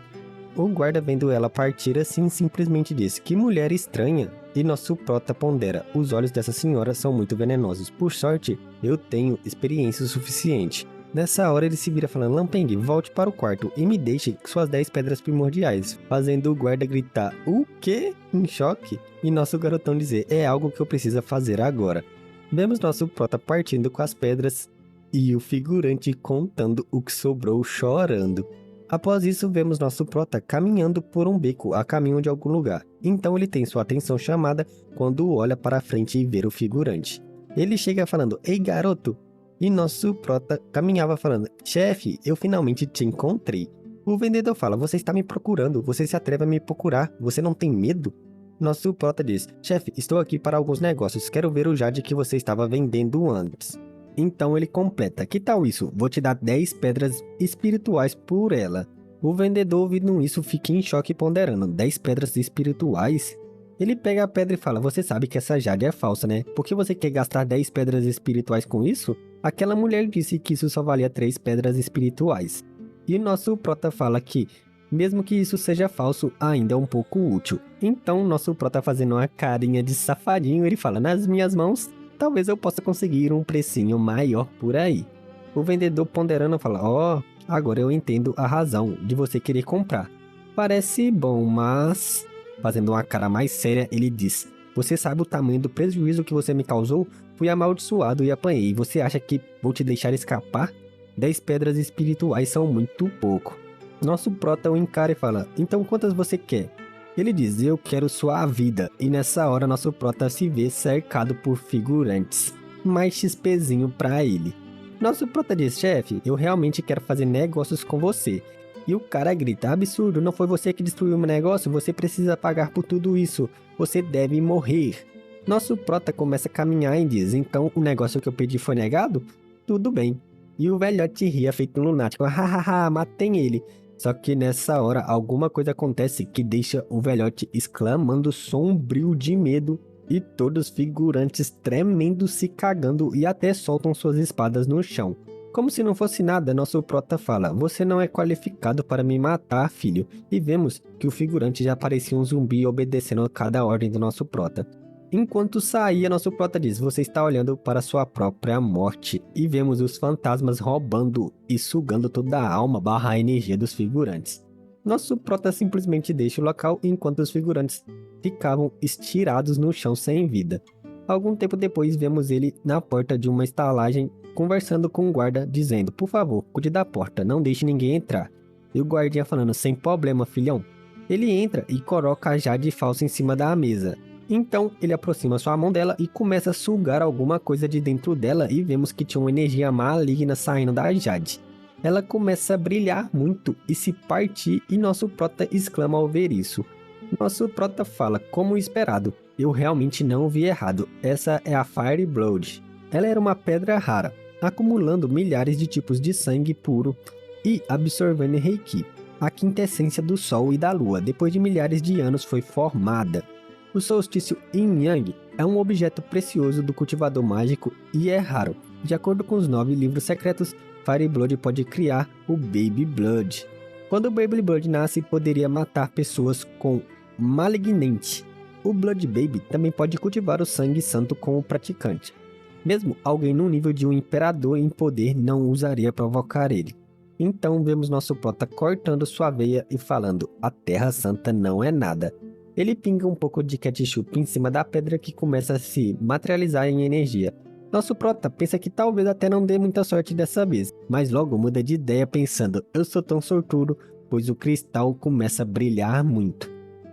O guarda vendo ela partir assim simplesmente diz, que mulher estranha. E nosso prota pondera, os olhos dessa senhora são muito venenosos, por sorte, eu tenho experiência o suficiente. Nessa hora ele se vira falando, Lampeng, volte para o quarto e me deixe suas 10 pedras primordiais, fazendo o guarda gritar, o quê? Em choque? E nosso garotão dizer, é algo que eu preciso fazer agora. Vemos nosso prota partindo com as pedras e o figurante contando o que sobrou chorando. Após isso, vemos nosso prota caminhando por um beco a caminho de algum lugar. Então ele tem sua atenção chamada quando olha para frente e vê o figurante. Ele chega falando, ei garoto! E nosso prota caminhava falando, chefe, eu finalmente te encontrei. O vendedor fala, você está me procurando, você se atreve a me procurar, você não tem medo? Nosso prota diz, chefe, estou aqui para alguns negócios, quero ver o Jade que você estava vendendo antes. Então ele completa, que tal isso? Vou te dar 10 pedras espirituais por ela. O vendedor ouvindo isso fica em choque ponderando, 10 pedras espirituais? Ele pega a pedra e fala, você sabe que essa Jade é falsa, né? Por que você quer gastar 10 pedras espirituais com isso? Aquela mulher disse que isso só valia 3 pedras espirituais. E nosso prota fala que Mesmo que isso seja falso, ainda é um pouco útil. Então, nosso pró tá fazendo uma carinha de safadinho, ele fala, nas minhas mãos, talvez eu possa conseguir um precinho maior por aí. O vendedor ponderando fala, agora eu entendo a razão de você querer comprar. Parece bom, mas... Fazendo uma cara mais séria, ele diz, você sabe o tamanho do prejuízo que você me causou? Fui amaldiçoado e apanhei, você acha que vou te deixar escapar? 10 pedras espirituais são muito pouco. Nosso prota o encara e fala, então quantas você quer? Ele diz, eu quero sua vida, e nessa hora nosso prota se vê cercado por figurantes. Mais XPzinho pra ele. Nosso prota diz, chefe, eu realmente quero fazer negócios com você. E o cara grita, absurdo, não foi você que destruiu meu negócio, você precisa pagar por tudo isso, você deve morrer. Nosso prota começa a caminhar e diz, então o negócio que eu pedi foi negado? Tudo bem. E o velhote ria feito um lunático, hahaha, matem ele. Só que nessa hora alguma coisa acontece que deixa o velhote exclamando sombrio de medo e todos os figurantes tremendo, se cagando e até soltam suas espadas no chão. Como se não fosse nada, nosso prota fala, você não é qualificado para me matar, filho. E vemos que o figurante já parecia um zumbi obedecendo a cada ordem do nosso prota. Enquanto saía, nosso prota diz, você está olhando para sua própria morte. E vemos os fantasmas roubando e sugando toda a alma barra a energia dos figurantes. Nosso prota simplesmente deixa o local enquanto os figurantes ficavam estirados no chão sem vida. Algum tempo depois, vemos ele na porta de uma estalagem conversando com o guarda, dizendo, por favor, cuide da porta, não deixe ninguém entrar. E o guardinha falando, sem problema, filhão. Ele entra e coloca a Jade falsa em cima da mesa. Então, ele aproxima sua mão dela e começa a sugar alguma coisa de dentro dela e vemos que tinha uma energia maligna saindo da Jade. Ela começa a brilhar muito e se partir e nosso prota exclama ao ver isso. Nosso prota fala, como esperado, eu realmente não vi errado, essa é a Fire Blood. Ela era uma pedra rara, acumulando milhares de tipos de sangue puro e absorvendo Reiki. A quintessência do Sol e da Lua, depois de milhares de anos, foi formada. O solstício Yin Yang é um objeto precioso do cultivador mágico e é raro. De acordo com os 9 livros secretos, Fire Blood pode criar o Baby Blood. Quando o Baby Blood nasce, poderia matar pessoas com malignante. O Blood Baby também pode cultivar o sangue santo com o praticante. Mesmo alguém no nível de um imperador em poder não usaria provocar ele. Então vemos nosso prota cortando sua veia e falando, a Terra Santa não é nada. Ele pinga um pouco de ketchup em cima da pedra que começa a se materializar em energia. Nosso prota pensa que talvez até não dê muita sorte dessa vez, mas logo muda de ideia pensando, eu sou tão sortudo, pois o cristal começa a brilhar muito.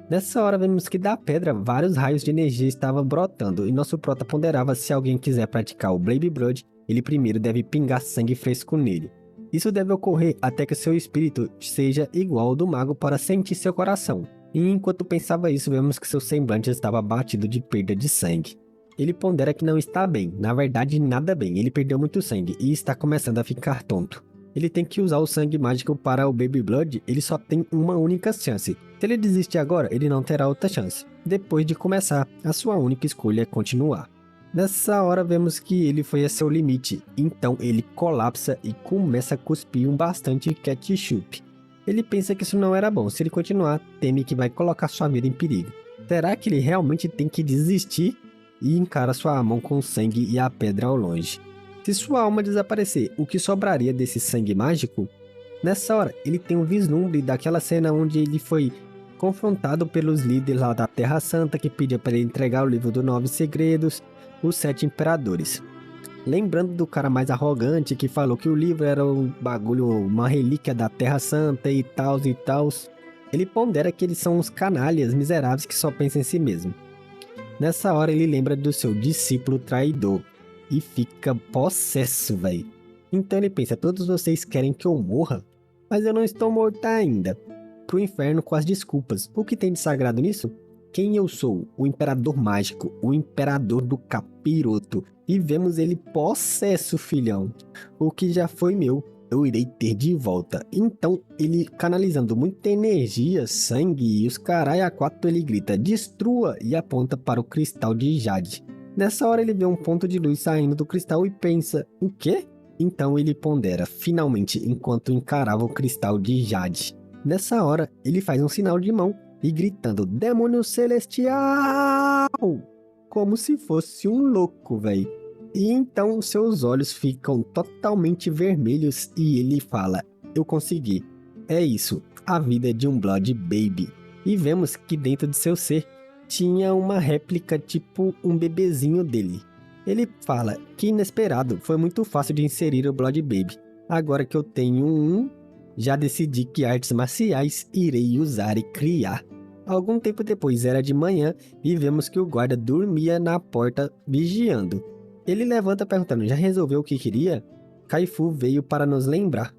Nessa hora vemos que da pedra vários raios de energia estavam brotando e nosso prota ponderava se alguém quiser praticar o Baby Blood, ele primeiro deve pingar sangue fresco nele. Isso deve ocorrer até que seu espírito seja igual ao do mago para sentir seu coração. E enquanto pensava isso, vemos que seu semblante estava batido de perda de sangue. Ele pondera que não está bem, na verdade nada bem, ele perdeu muito sangue e está começando a ficar tonto. Ele tem que usar o sangue mágico para o Baby Blood, ele só tem uma única chance. Se ele desistir agora, ele não terá outra chance. Depois de começar, a sua única escolha é continuar. Nessa hora vemos que ele foi a seu limite, então ele colapsa e começa a cuspir bastante ketchup. Ele pensa que isso não era bom, se ele continuar, teme que vai colocar sua vida em perigo. Será que ele realmente tem que desistir? E encara sua mão com sangue e a pedra ao longe. Se sua alma desaparecer, o que sobraria desse sangue mágico? Nessa hora, ele tem um vislumbre daquela cena onde ele foi confrontado pelos líderes lá da Terra Santa que pedia para ele entregar o livro dos 9 segredos, os 7 imperadores. Lembrando do cara mais arrogante que falou que o livro era um bagulho, uma relíquia da Terra Santa e tal e tal. Ele pondera que eles são uns canalhas miseráveis que só pensam em si mesmo. Nessa hora ele lembra do seu discípulo traidor e fica possesso, velho. Então ele pensa, todos vocês querem que eu morra? Mas eu não estou morto ainda. Pro inferno com as desculpas. O que tem de sagrado nisso? Quem eu sou? O imperador mágico, o imperador do capiroto. E vemos ele possesso, filhão. O que já foi meu, eu irei ter de volta. Então, ele canalizando muita energia, sangue e os carai a quatro, ele grita, destrua, e aponta para o cristal de Jade. Nessa hora ele vê um ponto de luz saindo do cristal e pensa, o quê? Então ele pondera, finalmente, enquanto encarava o cristal de Jade. Nessa hora, ele faz um sinal de mão e gritando Demônio Celestial! Como se fosse um louco, velho. E então seus olhos ficam totalmente vermelhos e ele fala, eu consegui. É isso, a vida de um Blood Baby. E vemos que dentro de seu ser tinha uma réplica tipo um bebezinho dele. Ele fala que inesperado, foi muito fácil de inserir o Blood Baby. Agora que eu tenho um, já decidi que artes marciais irei usar e criar. Algum tempo depois era de manhã e vemos que o guarda dormia na porta vigiando. Ele levanta perguntando, já resolveu o que queria? Kai-Fu veio para nos lembrar.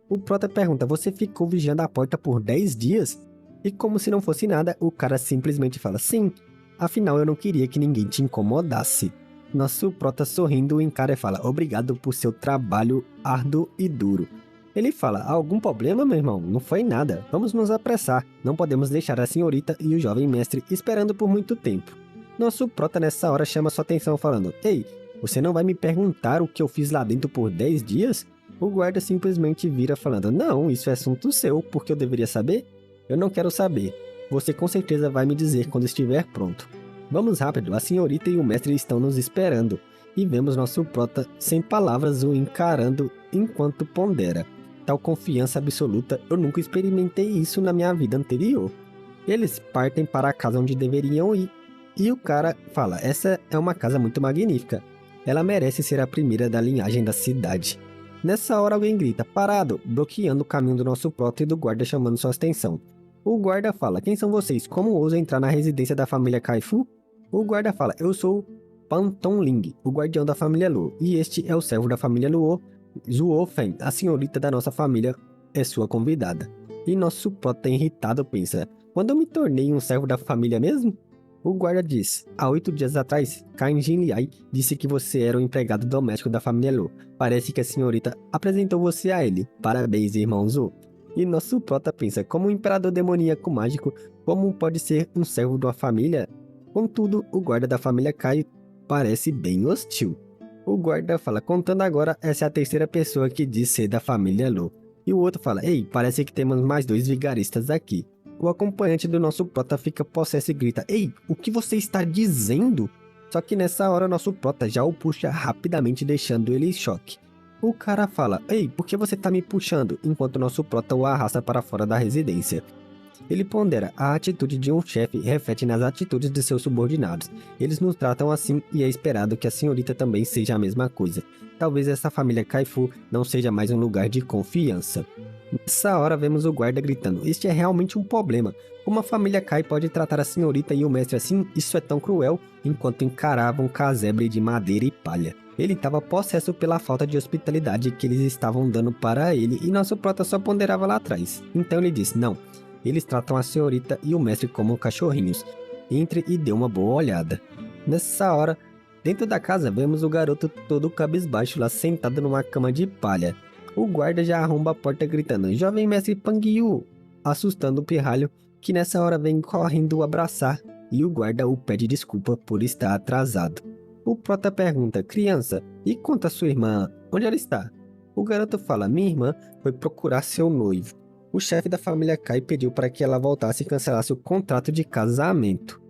O prota pergunta, você ficou vigiando a porta por 10 dias? E como se não fosse nada, o cara simplesmente fala, sim, afinal eu não queria que ninguém te incomodasse. Nosso prota sorrindo encara e fala, obrigado por seu trabalho árduo e duro. Ele fala, algum problema, meu irmão? Não foi nada, vamos nos apressar. Não podemos deixar a senhorita e o jovem mestre esperando por muito tempo. Nosso prota nessa hora chama sua atenção falando, ei, você não vai me perguntar o que eu fiz lá dentro por 10 dias? O guarda simplesmente vira falando, não, isso é assunto seu, porque eu deveria saber? Eu não quero saber. Você com certeza vai me dizer quando estiver pronto. Vamos rápido, a senhorita e o mestre estão nos esperando. E vemos nosso prota sem palavras o encarando enquanto pondera. Tal confiança absoluta, eu nunca experimentei isso na minha vida anterior. Eles partem para a casa onde deveriam ir. E o cara fala, essa é uma casa muito magnífica. Ela merece ser a primeira da linhagem da cidade. Nessa hora alguém grita, parado, bloqueando o caminho do nosso prota e do guarda chamando sua atenção. O guarda fala, quem são vocês? Como ousam entrar na residência da família Kai-Fu? O guarda fala, eu sou Pan Tong Ling, o guardião da família Luo, e este é o servo da família Luo, Zhuo Feng, a senhorita da nossa família, é sua convidada. E nosso prota irritado pensa, quando eu me tornei um servo da família mesmo? O guarda diz, há 8 dias atrás, Kain Jinliai disse que você era o empregado doméstico da família Luo. Parece que a senhorita apresentou você a ele. Parabéns, irmão Zhu. E nosso prota pensa, como um imperador demoníaco mágico, como pode ser um servo de uma família? Contudo, o guarda da família Kai parece bem hostil. O guarda fala, contando agora, essa é a terceira pessoa que diz ser da família Luo. E o outro fala, ei, parece que temos mais 2 vigaristas aqui. O acompanhante do nosso prota fica possesso e grita, ei, o que você está dizendo? Só que nessa hora nosso prota já o puxa rapidamente deixando ele em choque. O cara fala, ei, por que você tá me puxando? Enquanto nosso prota o arrasta para fora da residência. Ele pondera, a atitude de um chefe reflete nas atitudes de seus subordinados. Eles nos tratam assim e é esperado que a senhorita também seja a mesma coisa. Talvez essa família Kai-Fu não seja mais um lugar de confiança. Nessa hora vemos o guarda gritando, este é realmente um problema. Como a família Kai pode tratar a senhorita e o mestre assim? Isso é tão cruel, enquanto encaravam um casebre de madeira e palha. Ele estava possesso pela falta de hospitalidade que eles estavam dando para ele e nosso prota só ponderava lá atrás. Então ele disse, não, eles tratam a senhorita e o mestre como cachorrinhos. Entre e dê uma boa olhada. Nessa hora, dentro da casa vemos o garoto todo cabisbaixo lá sentado numa cama de palha. O guarda já arromba a porta gritando, jovem mestre Pang Yu, assustando o pirralho que nessa hora vem correndo o abraçar e o guarda o pede desculpa por estar atrasado. O prota pergunta, criança, e conta a sua irmã, onde ela está? O garoto fala, minha irmã foi procurar seu noivo. O chefe da família Kai pediu para que ela voltasse e cancelasse o contrato de casamento.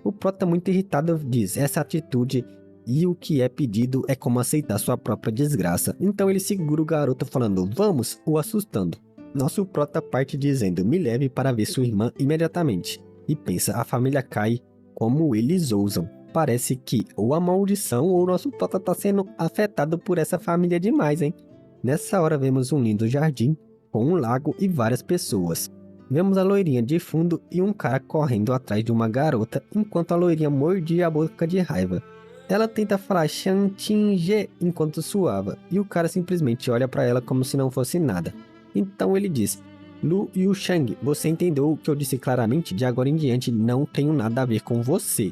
O prota muito irritado diz, essa atitude e o que é pedido é como aceitar sua própria desgraça. Então ele segura o garoto falando, vamos, o assustando. Nosso prota parte dizendo, me leve para ver sua irmã imediatamente. E pensa, a família Kai, como eles ousam. Parece que ou a maldição ou o nosso prota está sendo afetado por essa família demais, hein? Nessa hora vemos um lindo jardim, com um lago e várias pessoas. Vemos a loirinha de fundo e um cara correndo atrás de uma garota, enquanto a loirinha mordia a boca de raiva. Ela tenta falar Shantinge enquanto suava, e o cara simplesmente olha para ela como se não fosse nada. Então ele diz, Lu Yushang, você entendeu o que eu disse claramente? De agora em diante não tenho nada a ver com você.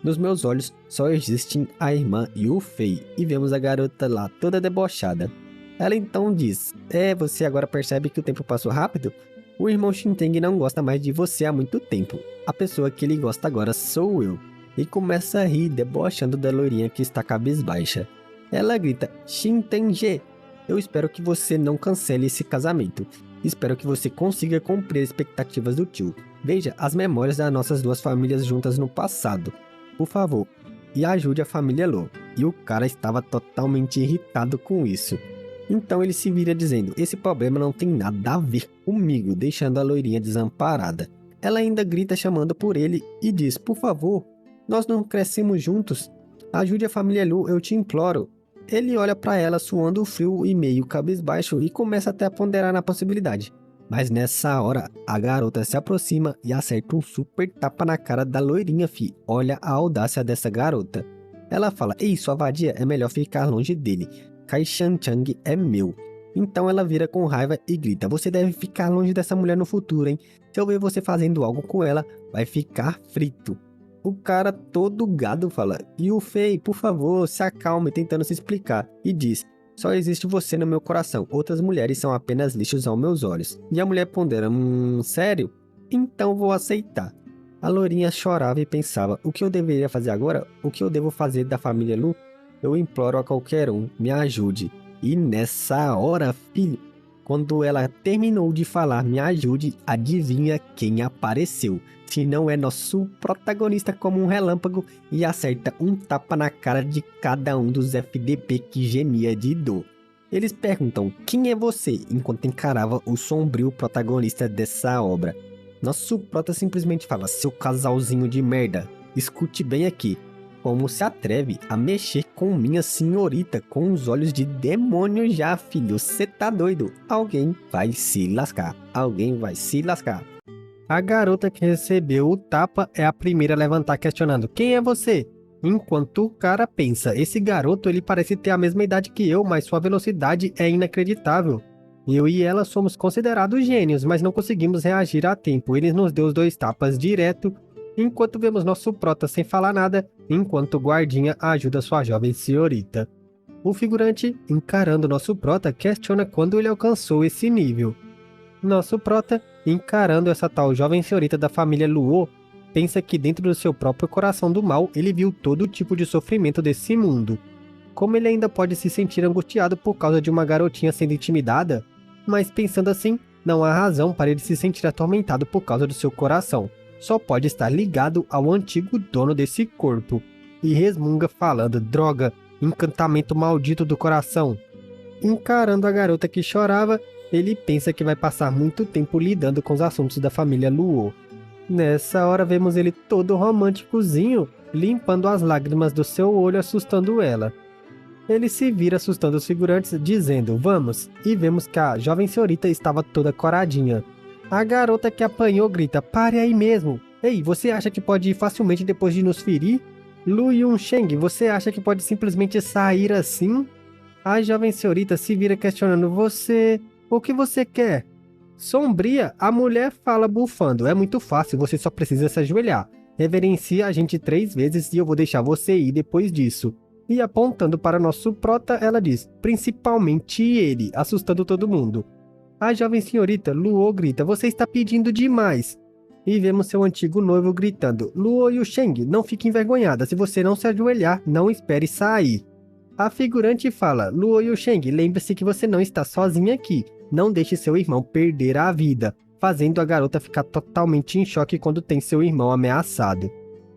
Nos meus olhos só existem a irmã Yu Fei, e vemos a garota lá toda debochada. Ela então diz, você agora percebe que o tempo passou rápido? O irmão Shinteng não gosta mais de você há muito tempo. A pessoa que ele gosta agora sou eu. E começa a rir, debochando da loirinha que está cabisbaixa. Ela grita, Shinteng, eu espero que você não cancele esse casamento. Espero que você consiga cumprir as expectativas do tio. Veja as memórias das nossas duas famílias juntas no passado. Por favor, e ajude a família Lu. E o cara estava totalmente irritado com isso. Então ele se vira dizendo, esse problema não tem nada a ver comigo, deixando a loirinha desamparada. Ela ainda grita chamando por ele e diz, por favor, nós não crescemos juntos. Ajude a família Lu, eu te imploro. Ele olha para ela suando frio e meio cabisbaixo e começa até a ponderar na possibilidade. Mas nessa hora, a garota se aproxima e acerta um super tapa na cara da loirinha, fi. Olha a audácia dessa garota. Ela fala, ei, sua vadia, é melhor ficar longe dele. Kai Shan Chang é meu. Então ela vira com raiva e grita, você deve ficar longe dessa mulher no futuro, hein? Se eu ver você fazendo algo com ela, vai ficar frito. O cara todo gado fala, e o Fei, por favor, se acalme, tentando se explicar, e diz, só existe você no meu coração, outras mulheres são apenas lixos aos meus olhos. E a mulher pondera, sério? Então vou aceitar. A lourinha chorava e pensava, o que eu deveria fazer agora? O que eu devo fazer da família Lu? Eu imploro a qualquer um, me ajude. E nessa hora, filho, quando ela terminou de falar me ajude, adivinha quem apareceu? Se não é nosso protagonista como um relâmpago e acerta um tapa na cara de cada um dos FDP que gemia de dor. Eles perguntam, quem é você? Enquanto encarava o sombrio protagonista dessa obra. Nosso prota simplesmente fala, seu casalzinho de merda, escute bem aqui. Como se atreve a mexer com minha senhorita com os olhos de demônio já, filho? Cê tá doido? Alguém vai se lascar. Alguém vai se lascar. A garota que recebeu o tapa é a primeira a levantar questionando. Quem é você? Enquanto o cara pensa. Esse garoto ele parece ter a mesma idade que eu, mas sua velocidade é inacreditável. Eu e ela somos considerados gênios, mas não conseguimos reagir a tempo. Ele nos deu os 2 tapas direto. Enquanto vemos nosso prota sem falar nada, enquanto o guardinha ajuda sua jovem senhorita. O figurante, encarando nosso prota, questiona quando ele alcançou esse nível. Nosso prota, encarando essa tal jovem senhorita da família Luo, pensa que dentro do seu próprio coração do mal, ele viu todo tipo de sofrimento desse mundo. Como ele ainda pode se sentir angustiado por causa de uma garotinha sendo intimidada, mas pensando assim, não há razão para ele se sentir atormentado por causa do seu coração. Só pode estar ligado ao antigo dono desse corpo. E resmunga falando, droga, encantamento maldito do coração. Encarando a garota que chorava, ele pensa que vai passar muito tempo lidando com os assuntos da família Luo. Nessa hora vemos ele todo românticozinho, limpando as lágrimas do seu olho assustando ela. Ele se vira assustando os figurantes, dizendo, vamos, e vemos que a jovem senhorita estava toda coradinha. A garota que apanhou grita, pare aí mesmo. Ei, você acha que pode ir facilmente depois de nos ferir? Lu Yunsheng, você acha que pode simplesmente sair assim? A jovem senhorita se vira questionando, o que você quer? Sombria, a mulher fala bufando, é muito fácil, você só precisa se ajoelhar. Reverencia a gente 3 vezes e eu vou deixar você ir depois disso. E apontando para nosso prota, ela diz, principalmente ele, assustando todo mundo. A jovem senhorita Luo grita, você está pedindo demais. E vemos seu antigo noivo gritando, Luo Yusheng, não fique envergonhada, se você não se ajoelhar, não espere sair. A figurante fala, Luo Yusheng, lembre-se que você não está sozinha aqui, não deixe seu irmão perder a vida, fazendo a garota ficar totalmente em choque quando tem seu irmão ameaçado.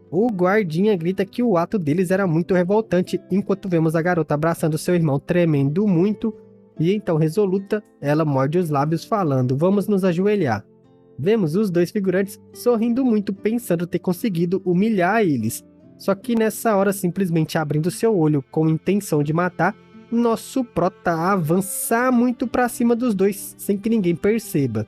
O guardinha grita que o ato deles era muito revoltante, enquanto vemos a garota abraçando seu irmão tremendo muito, e então resoluta, ela morde os lábios falando, vamos nos ajoelhar. Vemos os 2 figurantes sorrindo muito, pensando ter conseguido humilhar eles. Só que nessa hora, simplesmente abrindo seu olho com intenção de matar, nosso prota avança muito para cima dos 2, sem que ninguém perceba.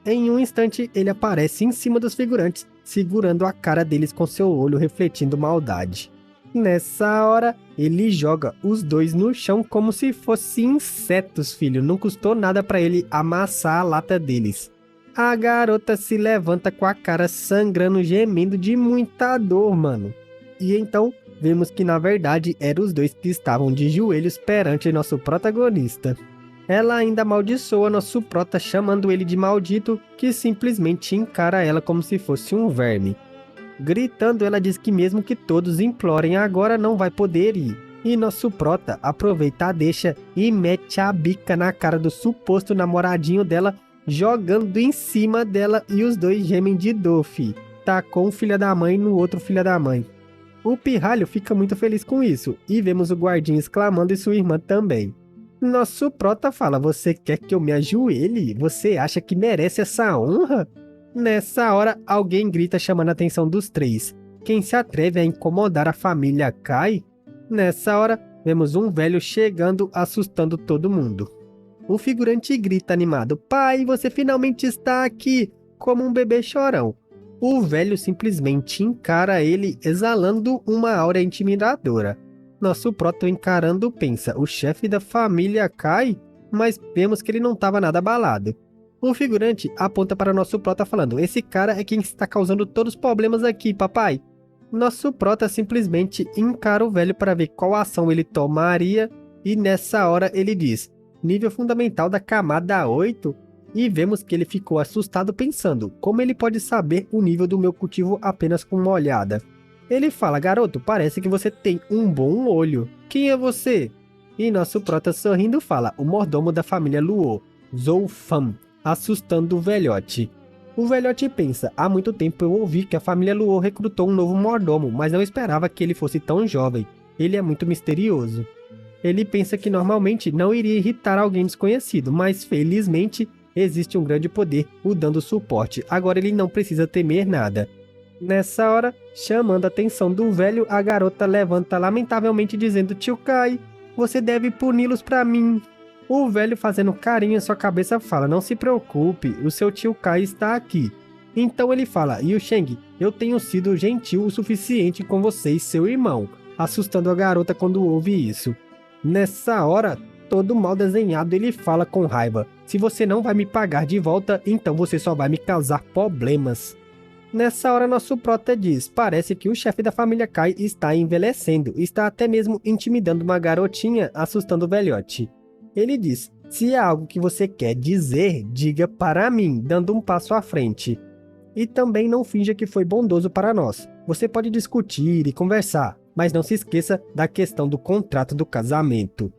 Em um instante, ele aparece em cima dos figurantes, segurando a cara deles com seu olho refletindo maldade. Nessa hora, ele joga os 2 no chão como se fossem insetos, filho. Não custou nada para ele amassar a lata deles. A garota se levanta com a cara sangrando, gemendo de muita dor, mano. E então, vemos que na verdade eram os 2 que estavam de joelhos perante nosso protagonista. Ela ainda amaldiçoa nosso prota, chamando ele de maldito, que simplesmente encara ela como se fosse um verme. Gritando, ela diz que mesmo que todos implorem, agora não vai poder ir. E nosso prota aproveita a deixa e mete a bica na cara do suposto namoradinho dela, jogando em cima dela e os dois gemem de dor, fi. Tacou um filho da mãe no outro filho da mãe. O pirralho fica muito feliz com isso, e vemos o guardinha exclamando e sua irmã também. Nosso prota fala, você quer que eu me ajoelhe? Você acha que merece essa honra? Nessa hora, alguém grita chamando a atenção dos três. Quem se atreve a incomodar a família cai? Nessa hora, vemos um velho chegando, assustando todo mundo. O figurante grita animado, pai, você finalmente está aqui, como um bebê chorão. O velho simplesmente encara ele, exalando uma aura intimidadora. Nosso proto encarando pensa, o chefe da família cai, mas vemos que ele não estava nada abalado. O figurante aponta para nosso prota falando, esse cara é quem está causando todos os problemas aqui, papai. Nosso prota simplesmente encara o velho para ver qual ação ele tomaria, e nessa hora ele diz, nível fundamental da camada 8, e vemos que ele ficou assustado pensando, como ele pode saber o nível do meu cultivo apenas com uma olhada? Ele fala, garoto, parece que você tem um bom olho. Quem é você? E nosso prota sorrindo fala, o mordomo da família Luo, Zoufan, assustando o velhote. O velhote pensa, há muito tempo eu ouvi que a família Luo recrutou um novo mordomo, mas não esperava que ele fosse tão jovem. Ele é muito misterioso. Ele pensa que normalmente não iria irritar alguém desconhecido, mas felizmente existe um grande poder o dando suporte. Agora ele não precisa temer nada. Nessa hora, chamando a atenção do velho, a garota levanta lamentavelmente dizendo, tio Kai, você deve puni-los pra mim. O velho fazendo carinho em sua cabeça fala, não se preocupe, o seu tio Kai está aqui. Então ele fala, Yu Sheng, eu tenho sido gentil o suficiente com você e seu irmão, assustando a garota quando ouve isso. Nessa hora, todo mal desenhado ele fala com raiva, se você não vai me pagar de volta, então você só vai me causar problemas. Nessa hora nosso prota diz, parece que o chefe da família Kai está envelhecendo, está até mesmo intimidando uma garotinha, assustando o velhote. Ele diz, se é algo que você quer dizer, diga para mim, dando um passo à frente. E também não finja que foi bondoso para nós. Você pode discutir e conversar, mas não se esqueça da questão do contrato do casamento.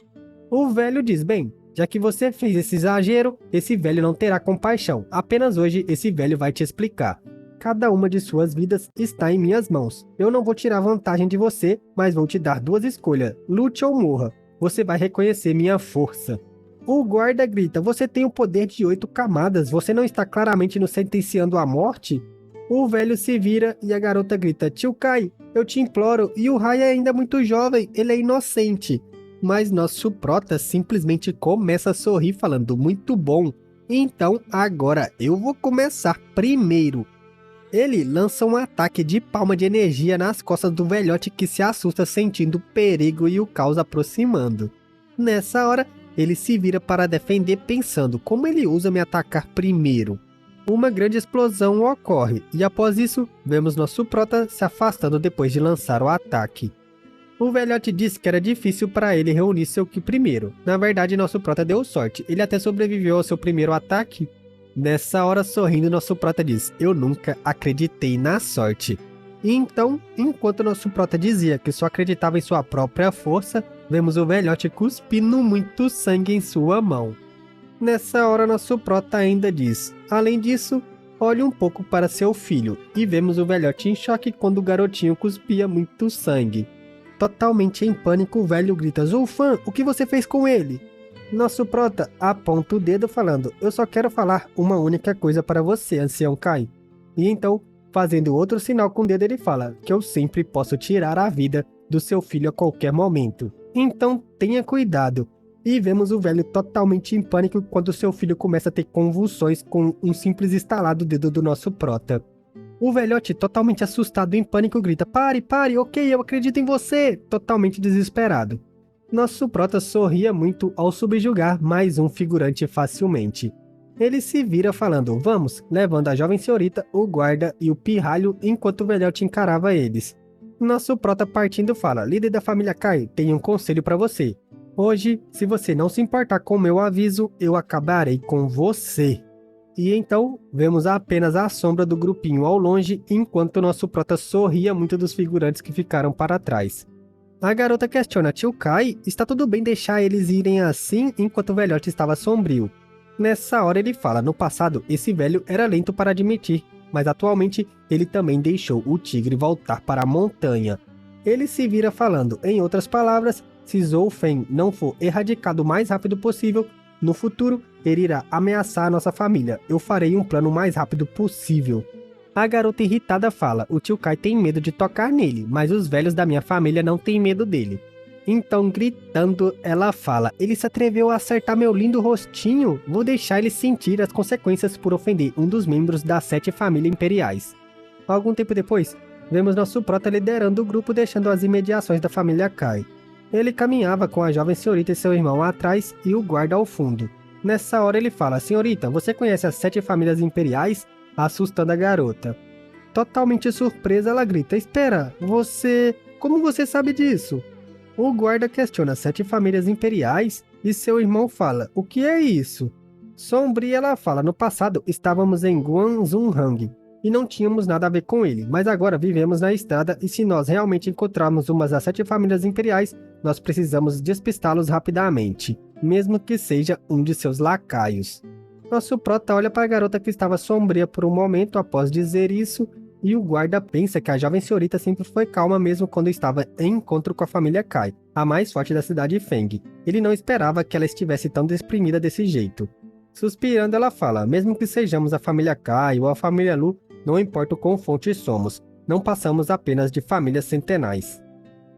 O velho diz, bem, já que você fez esse exagero, esse velho não terá compaixão, apenas hoje esse velho vai te explicar. Cada uma de suas vidas está em minhas mãos. Eu não vou tirar vantagem de você, mas vou te dar duas escolhas, lute ou morra. Você vai reconhecer minha força. O guarda grita, você tem o poder de 8 camadas, você não está claramente nos sentenciando à morte? O velho se vira e a garota grita, tio Kai, eu te imploro, e o Rai é ainda muito jovem, ele é inocente. Mas nosso prota simplesmente começa a sorrir falando, muito bom. Então agora eu vou começar primeiro. Ele lança um ataque de palma de energia nas costas do velhote que se assusta sentindo o perigo e o caos aproximando. Nessa hora, ele se vira para defender pensando como ele usa me atacar primeiro. Uma grande explosão ocorre e após isso, vemos nosso prota se afastando depois de lançar o ataque. O velhote disse que era difícil para ele reunir seu ki primeiro. Na verdade, nosso prota deu sorte, ele até sobreviveu ao seu primeiro ataque. Nessa hora, sorrindo, nosso prota diz, eu nunca acreditei na sorte. E então, enquanto nosso prota dizia que só acreditava em sua própria força, vemos o velhote cuspindo muito sangue em sua mão. Nessa hora, nosso prota ainda diz, além disso, olhe um pouco para seu filho, e vemos o velhote em choque quando o garotinho cuspia muito sangue. Totalmente em pânico, o velho grita, Zoufan, o que você fez com ele? Nosso prota aponta o dedo falando, eu só quero falar uma única coisa para você, ancião Kai. E então, fazendo outro sinal com o dedo, ele fala que eu sempre posso tirar a vida do seu filho a qualquer momento. Então tenha cuidado. E vemos o velho totalmente em pânico quando seu filho começa a ter convulsões com um simples estalar do dedo do nosso prota. O velhote, totalmente assustado e em pânico, grita, pare, ok, eu acredito em você, totalmente desesperado. Nosso prota sorria muito ao subjugar mais um figurante facilmente. Ele se vira falando, vamos, levando a jovem senhorita, o guarda e o pirralho enquanto o velhote encarava eles. Nosso prota partindo fala, líder da família Kai, tenho um conselho para você. Hoje, se você não se importar com o meu aviso, eu acabarei com você. E então, vemos apenas a sombra do grupinho ao longe, enquanto nosso prota sorria muito dos figurantes que ficaram para trás. A garota questiona, tio Kai, está tudo bem deixar eles irem assim enquanto o velhote estava sombrio? Nessa hora ele fala, no passado esse velho era lento para admitir, mas atualmente ele também deixou o tigre voltar para a montanha. Ele se vira falando, em outras palavras, se Zhou Feng não for erradicado o mais rápido possível, no futuro ele irá ameaçar a nossa família. Eu farei um plano o mais rápido possível. A garota irritada fala, o tio Kai tem medo de tocar nele, mas os velhos da minha família não têm medo dele. Então, gritando, ela fala, ele se atreveu a acertar meu lindo rostinho? Vou deixar ele sentir as consequências por ofender um dos membros das 7 famílias imperiais. Algum tempo depois, vemos nosso prota liderando o grupo deixando as imediações da família Kai. Ele caminhava com a jovem senhorita e seu irmão atrás e o guarda ao fundo. Nessa hora ele fala, senhorita, você conhece as 7 famílias imperiais? Assustando a garota. Totalmente surpresa, ela grita, espera, como você sabe disso? O guarda questiona 7 famílias imperiais e seu irmão fala, o que é isso? Sombria ela fala, no passado estávamos em Guanzhonghang e não tínhamos nada a ver com ele, mas agora vivemos na estrada e se nós realmente encontrarmos uma das 7 famílias imperiais, nós precisamos despistá-los rapidamente, mesmo que seja um de seus lacaios. Nosso prota olha para a garota que estava sombria por um momento após dizer isso, e o guarda pensa que a jovem senhorita sempre foi calma mesmo quando estava em encontro com a família Kai, a mais forte da cidade de Feng. Ele não esperava que ela estivesse tão deprimida desse jeito. Suspirando ela fala, mesmo que sejamos a família Kai ou a família Lu, não importa o quão fortes somos, não passamos apenas de famílias centenais.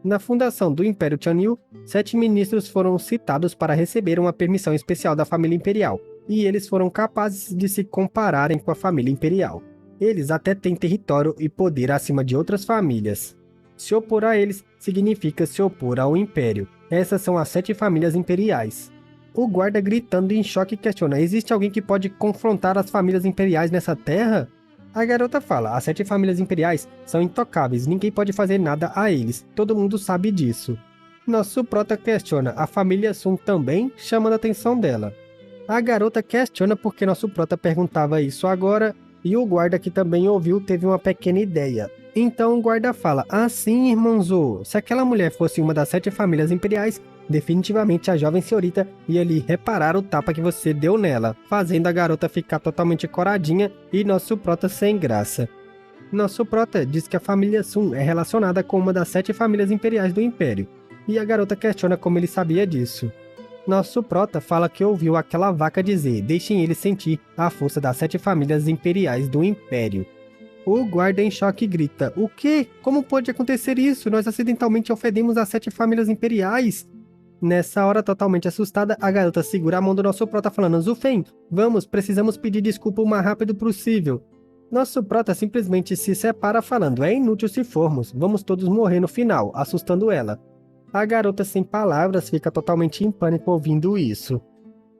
Na fundação do Império Tianyu, 7 ministros foram citados para receber uma permissão especial da família imperial, e eles foram capazes de se compararem com a família imperial. Eles até têm território e poder acima de outras famílias. Se opor a eles significa se opor ao Império. Essas são as 7 famílias imperiais. O guarda gritando em choque questiona, existe alguém que pode confrontar as famílias imperiais nessa terra? A garota fala, as 7 famílias imperiais são intocáveis, ninguém pode fazer nada a eles, todo mundo sabe disso. Nosso prota questiona, a família Sun também, chamando a atenção dela. A garota questiona porque nosso prota perguntava isso agora, e o guarda que também ouviu teve uma pequena ideia. Então o guarda fala, sim, irmão Zhou, se aquela mulher fosse uma das 7 famílias imperiais, definitivamente a jovem senhorita ia lhe reparar o tapa que você deu nela, fazendo a garota ficar totalmente coradinha e nosso prota sem graça. Nosso prota diz que a família Sun é relacionada com uma das 7 famílias imperiais do Império, e a garota questiona como ele sabia disso. Nosso prota fala que ouviu aquela vaca dizer, deixem ele sentir a força das 7 famílias imperiais do Império. O guarda em choque grita, o quê? Como pode acontecer isso? Nós acidentalmente ofendemos as 7 famílias imperiais? Nessa hora, totalmente assustada, a garota segura a mão do nosso prota falando, Zhou Feng, vamos, precisamos pedir desculpa o mais rápido possível. Nosso prota simplesmente se separa falando, é inútil se formos, vamos todos morrer no final, assustando ela. A garota sem palavras fica totalmente em pânico ouvindo isso.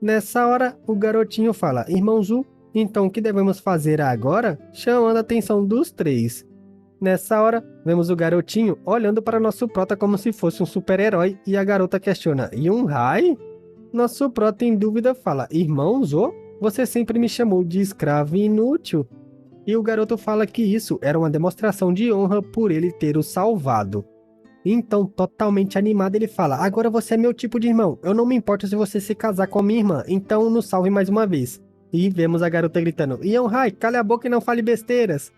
Nessa hora, o garotinho fala, irmão Zhu, então o que devemos fazer agora? Chamando a atenção dos 3. Nessa hora, vemos o garotinho olhando para nosso prota como se fosse um super-herói e a garota questiona, Yunhai? Nosso prota em dúvida fala, irmão Zhou, você sempre me chamou de escravo inútil. E o garoto fala que isso era uma demonstração de honra por ele ter o salvado. Então, totalmente animado, ele fala, agora você é meu tipo de irmão, eu não me importo se você se casar com a minha irmã, então nos salve mais uma vez. E vemos a garota gritando, Yunhai, cale a boca e não fale besteiras.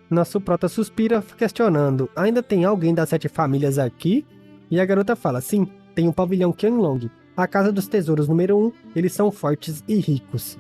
Nosso prota suspira questionando, ainda tem alguém das 7 famílias aqui? E a garota fala, sim, tem o pavilhão Qianlong, a casa dos tesouros número 1, eles são fortes e ricos.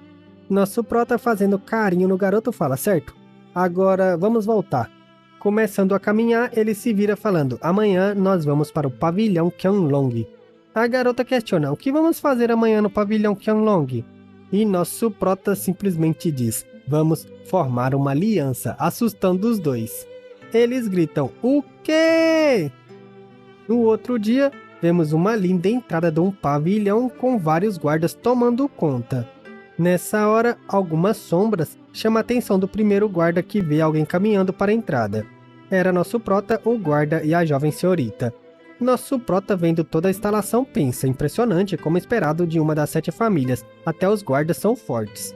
Nosso prota fazendo carinho no garoto fala, certo, agora vamos voltar. Começando a caminhar, ele se vira falando, amanhã nós vamos para o pavilhão Qianlong. A garota questiona, o que vamos fazer amanhã no pavilhão Qianlong? E nosso prota simplesmente diz, vamos formar uma aliança, assustando os 2. Eles gritam, o quê? No outro dia, vemos uma linda entrada de um pavilhão com vários guardas tomando conta. Nessa hora, algumas sombras chamam a atenção do primeiro guarda que vê alguém caminhando para a entrada. Era nosso prota, o guarda e a jovem senhorita. Nosso prota, vendo toda a instalação, pensa, impressionante como esperado de uma das 7 famílias, até os guardas são fortes.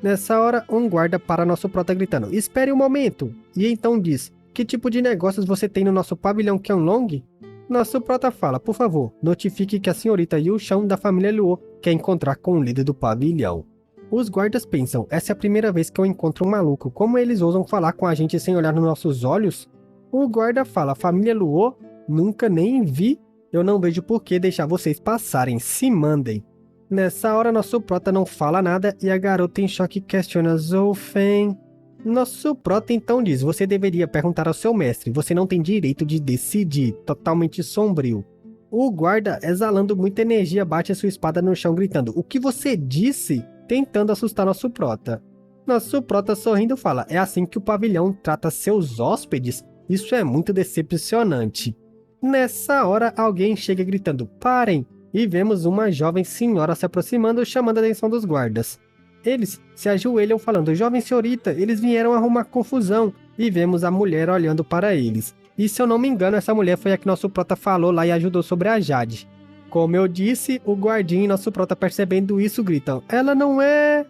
Nessa hora, um guarda para nosso prota gritando, espere um momento, e então diz, que tipo de negócios você tem no nosso pavilhão Qianlong? Nosso prota fala, por favor, notifique que a senhorita Yu Shan da família Luo quer encontrar com o líder do pavilhão. Os guardas pensam, essa é a primeira vez que eu encontro um maluco, como eles ousam falar com a gente sem olhar nos nossos olhos? O guarda fala, família Luo, nunca nem vi, eu não vejo por que deixar vocês passarem, se mandem. Nessa hora nosso prota não fala nada e a garota em choque questiona Zhou Feng. Nosso prota então diz, você deveria perguntar ao seu mestre, você não tem direito de decidir, totalmente sombrio. O guarda, exalando muita energia, bate a sua espada no chão gritando, o que você disse? Tentando assustar nosso prota. Nosso prota sorrindo fala, é assim que o pavilhão trata seus hóspedes? Isso é muito decepcionante. Nessa hora alguém chega gritando, parem! E vemos uma jovem senhora se aproximando, chamando a atenção dos guardas. Eles se ajoelham falando, jovem senhorita, eles vieram arrumar confusão. E vemos a mulher olhando para eles. E se eu não me engano, essa mulher foi a que nosso prota falou lá e ajudou sobre a Jade. Como eu disse, o guardinha e nosso prota percebendo isso gritam, ela não é...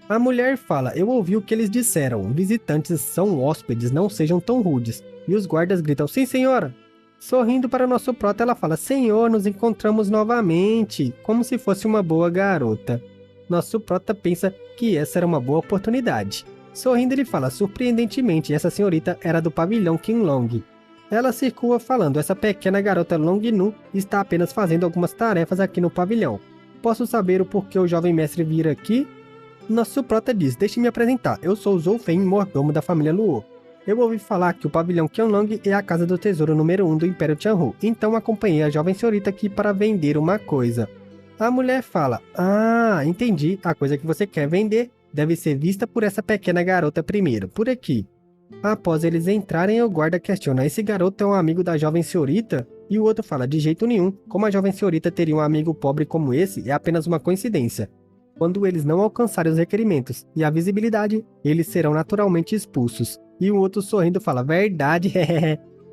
A mulher fala, eu ouvi o que eles disseram, visitantes são hóspedes, não sejam tão rudes. E os guardas gritam, sim senhora. Sorrindo para nosso prota, ela fala, senhor, nos encontramos novamente, como se fosse uma boa garota. Nosso prota pensa que essa era uma boa oportunidade. Sorrindo ele fala, surpreendentemente, essa senhorita era do pavilhão Qinglong. Ela circula falando, essa pequena garota Longnu está apenas fazendo algumas tarefas aqui no pavilhão. Posso saber o porquê o jovem mestre vir aqui? Nosso prota diz, deixe-me apresentar, eu sou Zhou Feng, mordomo da família Luo. Eu ouvi falar que o pavilhão Qianlong é a casa do tesouro número 1 do Império Tianhu, então acompanhei a jovem senhorita aqui para vender uma coisa. A mulher fala, ah, entendi, a coisa que você quer vender deve ser vista por essa pequena garota primeiro, por aqui. Após eles entrarem, o guarda questiona, esse garoto é um amigo da jovem senhorita? E o outro fala, de jeito nenhum, como a jovem senhorita teria um amigo pobre como esse, é apenas uma coincidência. Quando eles não alcançarem os requerimentos e a visibilidade, eles serão naturalmente expulsos. E o outro sorrindo fala, verdade,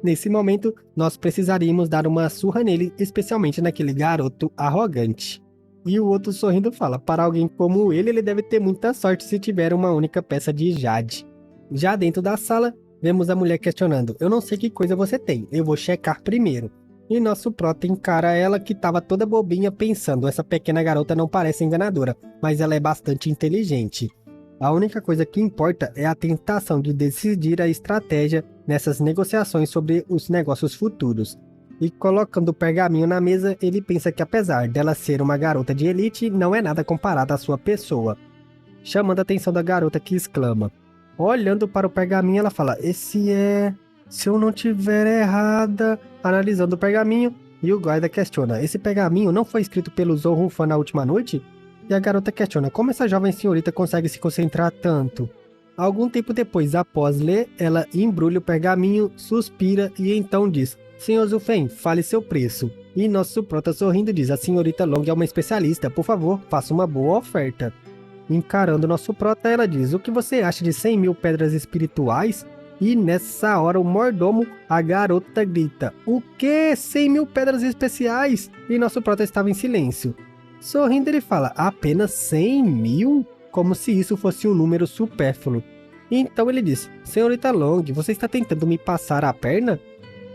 Nesse momento, nós precisaríamos dar uma surra nele, especialmente naquele garoto arrogante. E o outro sorrindo fala, para alguém como ele deve ter muita sorte se tiver uma única peça de jade. Já dentro da sala, vemos a mulher questionando, eu não sei que coisa você tem, eu vou checar primeiro. E nosso prota encara ela que estava toda bobinha pensando, essa pequena garota não parece enganadora, mas ela é bastante inteligente. A única coisa que importa é a tentação de decidir a estratégia nessas negociações sobre os negócios futuros. E colocando o pergaminho na mesa, ele pensa que apesar dela ser uma garota de elite, não é nada comparada à sua pessoa. Chamando a atenção da garota que exclama. Olhando para o pergaminho, ela fala, esse é... Se eu não tiver errada... Analisando o pergaminho, e o guarda questiona, esse pergaminho não foi escrito pelo Zhou Rufan na última noite? E a garota questiona, como essa jovem senhorita consegue se concentrar tanto? Algum tempo depois, após ler, ela embrulha o pergaminho, suspira e então diz, Senhor Zhou Feng, fale seu preço. E nosso prota sorrindo diz, a senhorita Long é uma especialista, por favor, faça uma boa oferta. Encarando nosso prota, ela diz, o que você acha de 100 mil pedras espirituais? E nessa hora o mordomo, a garota grita, o que? 100 mil pedras especiais? E nosso prota estava em silêncio. Sorrindo ele fala, apenas 100 mil? Como se isso fosse um número supérfluo. Então ele diz, senhorita Long, você está tentando me passar a perna?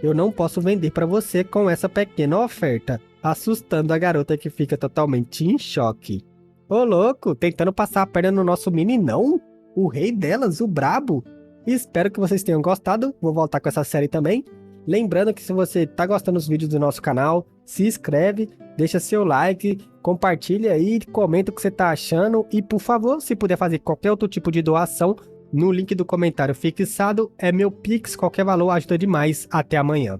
Eu não posso vender para você com essa pequena oferta. Assustando a garota que fica totalmente em choque. Ô louco, tentando passar a perna no nosso meninão? O rei delas, o brabo? Espero que vocês tenham gostado, vou voltar com essa série também. Lembrando que se você tá gostando dos vídeos do nosso canal, se inscreve, deixa seu like, compartilha aí, comenta o que você tá achando. E por favor, se puder fazer qualquer outro tipo de doação, no link do comentário fixado é meu Pix, qualquer valor ajuda demais. Até amanhã.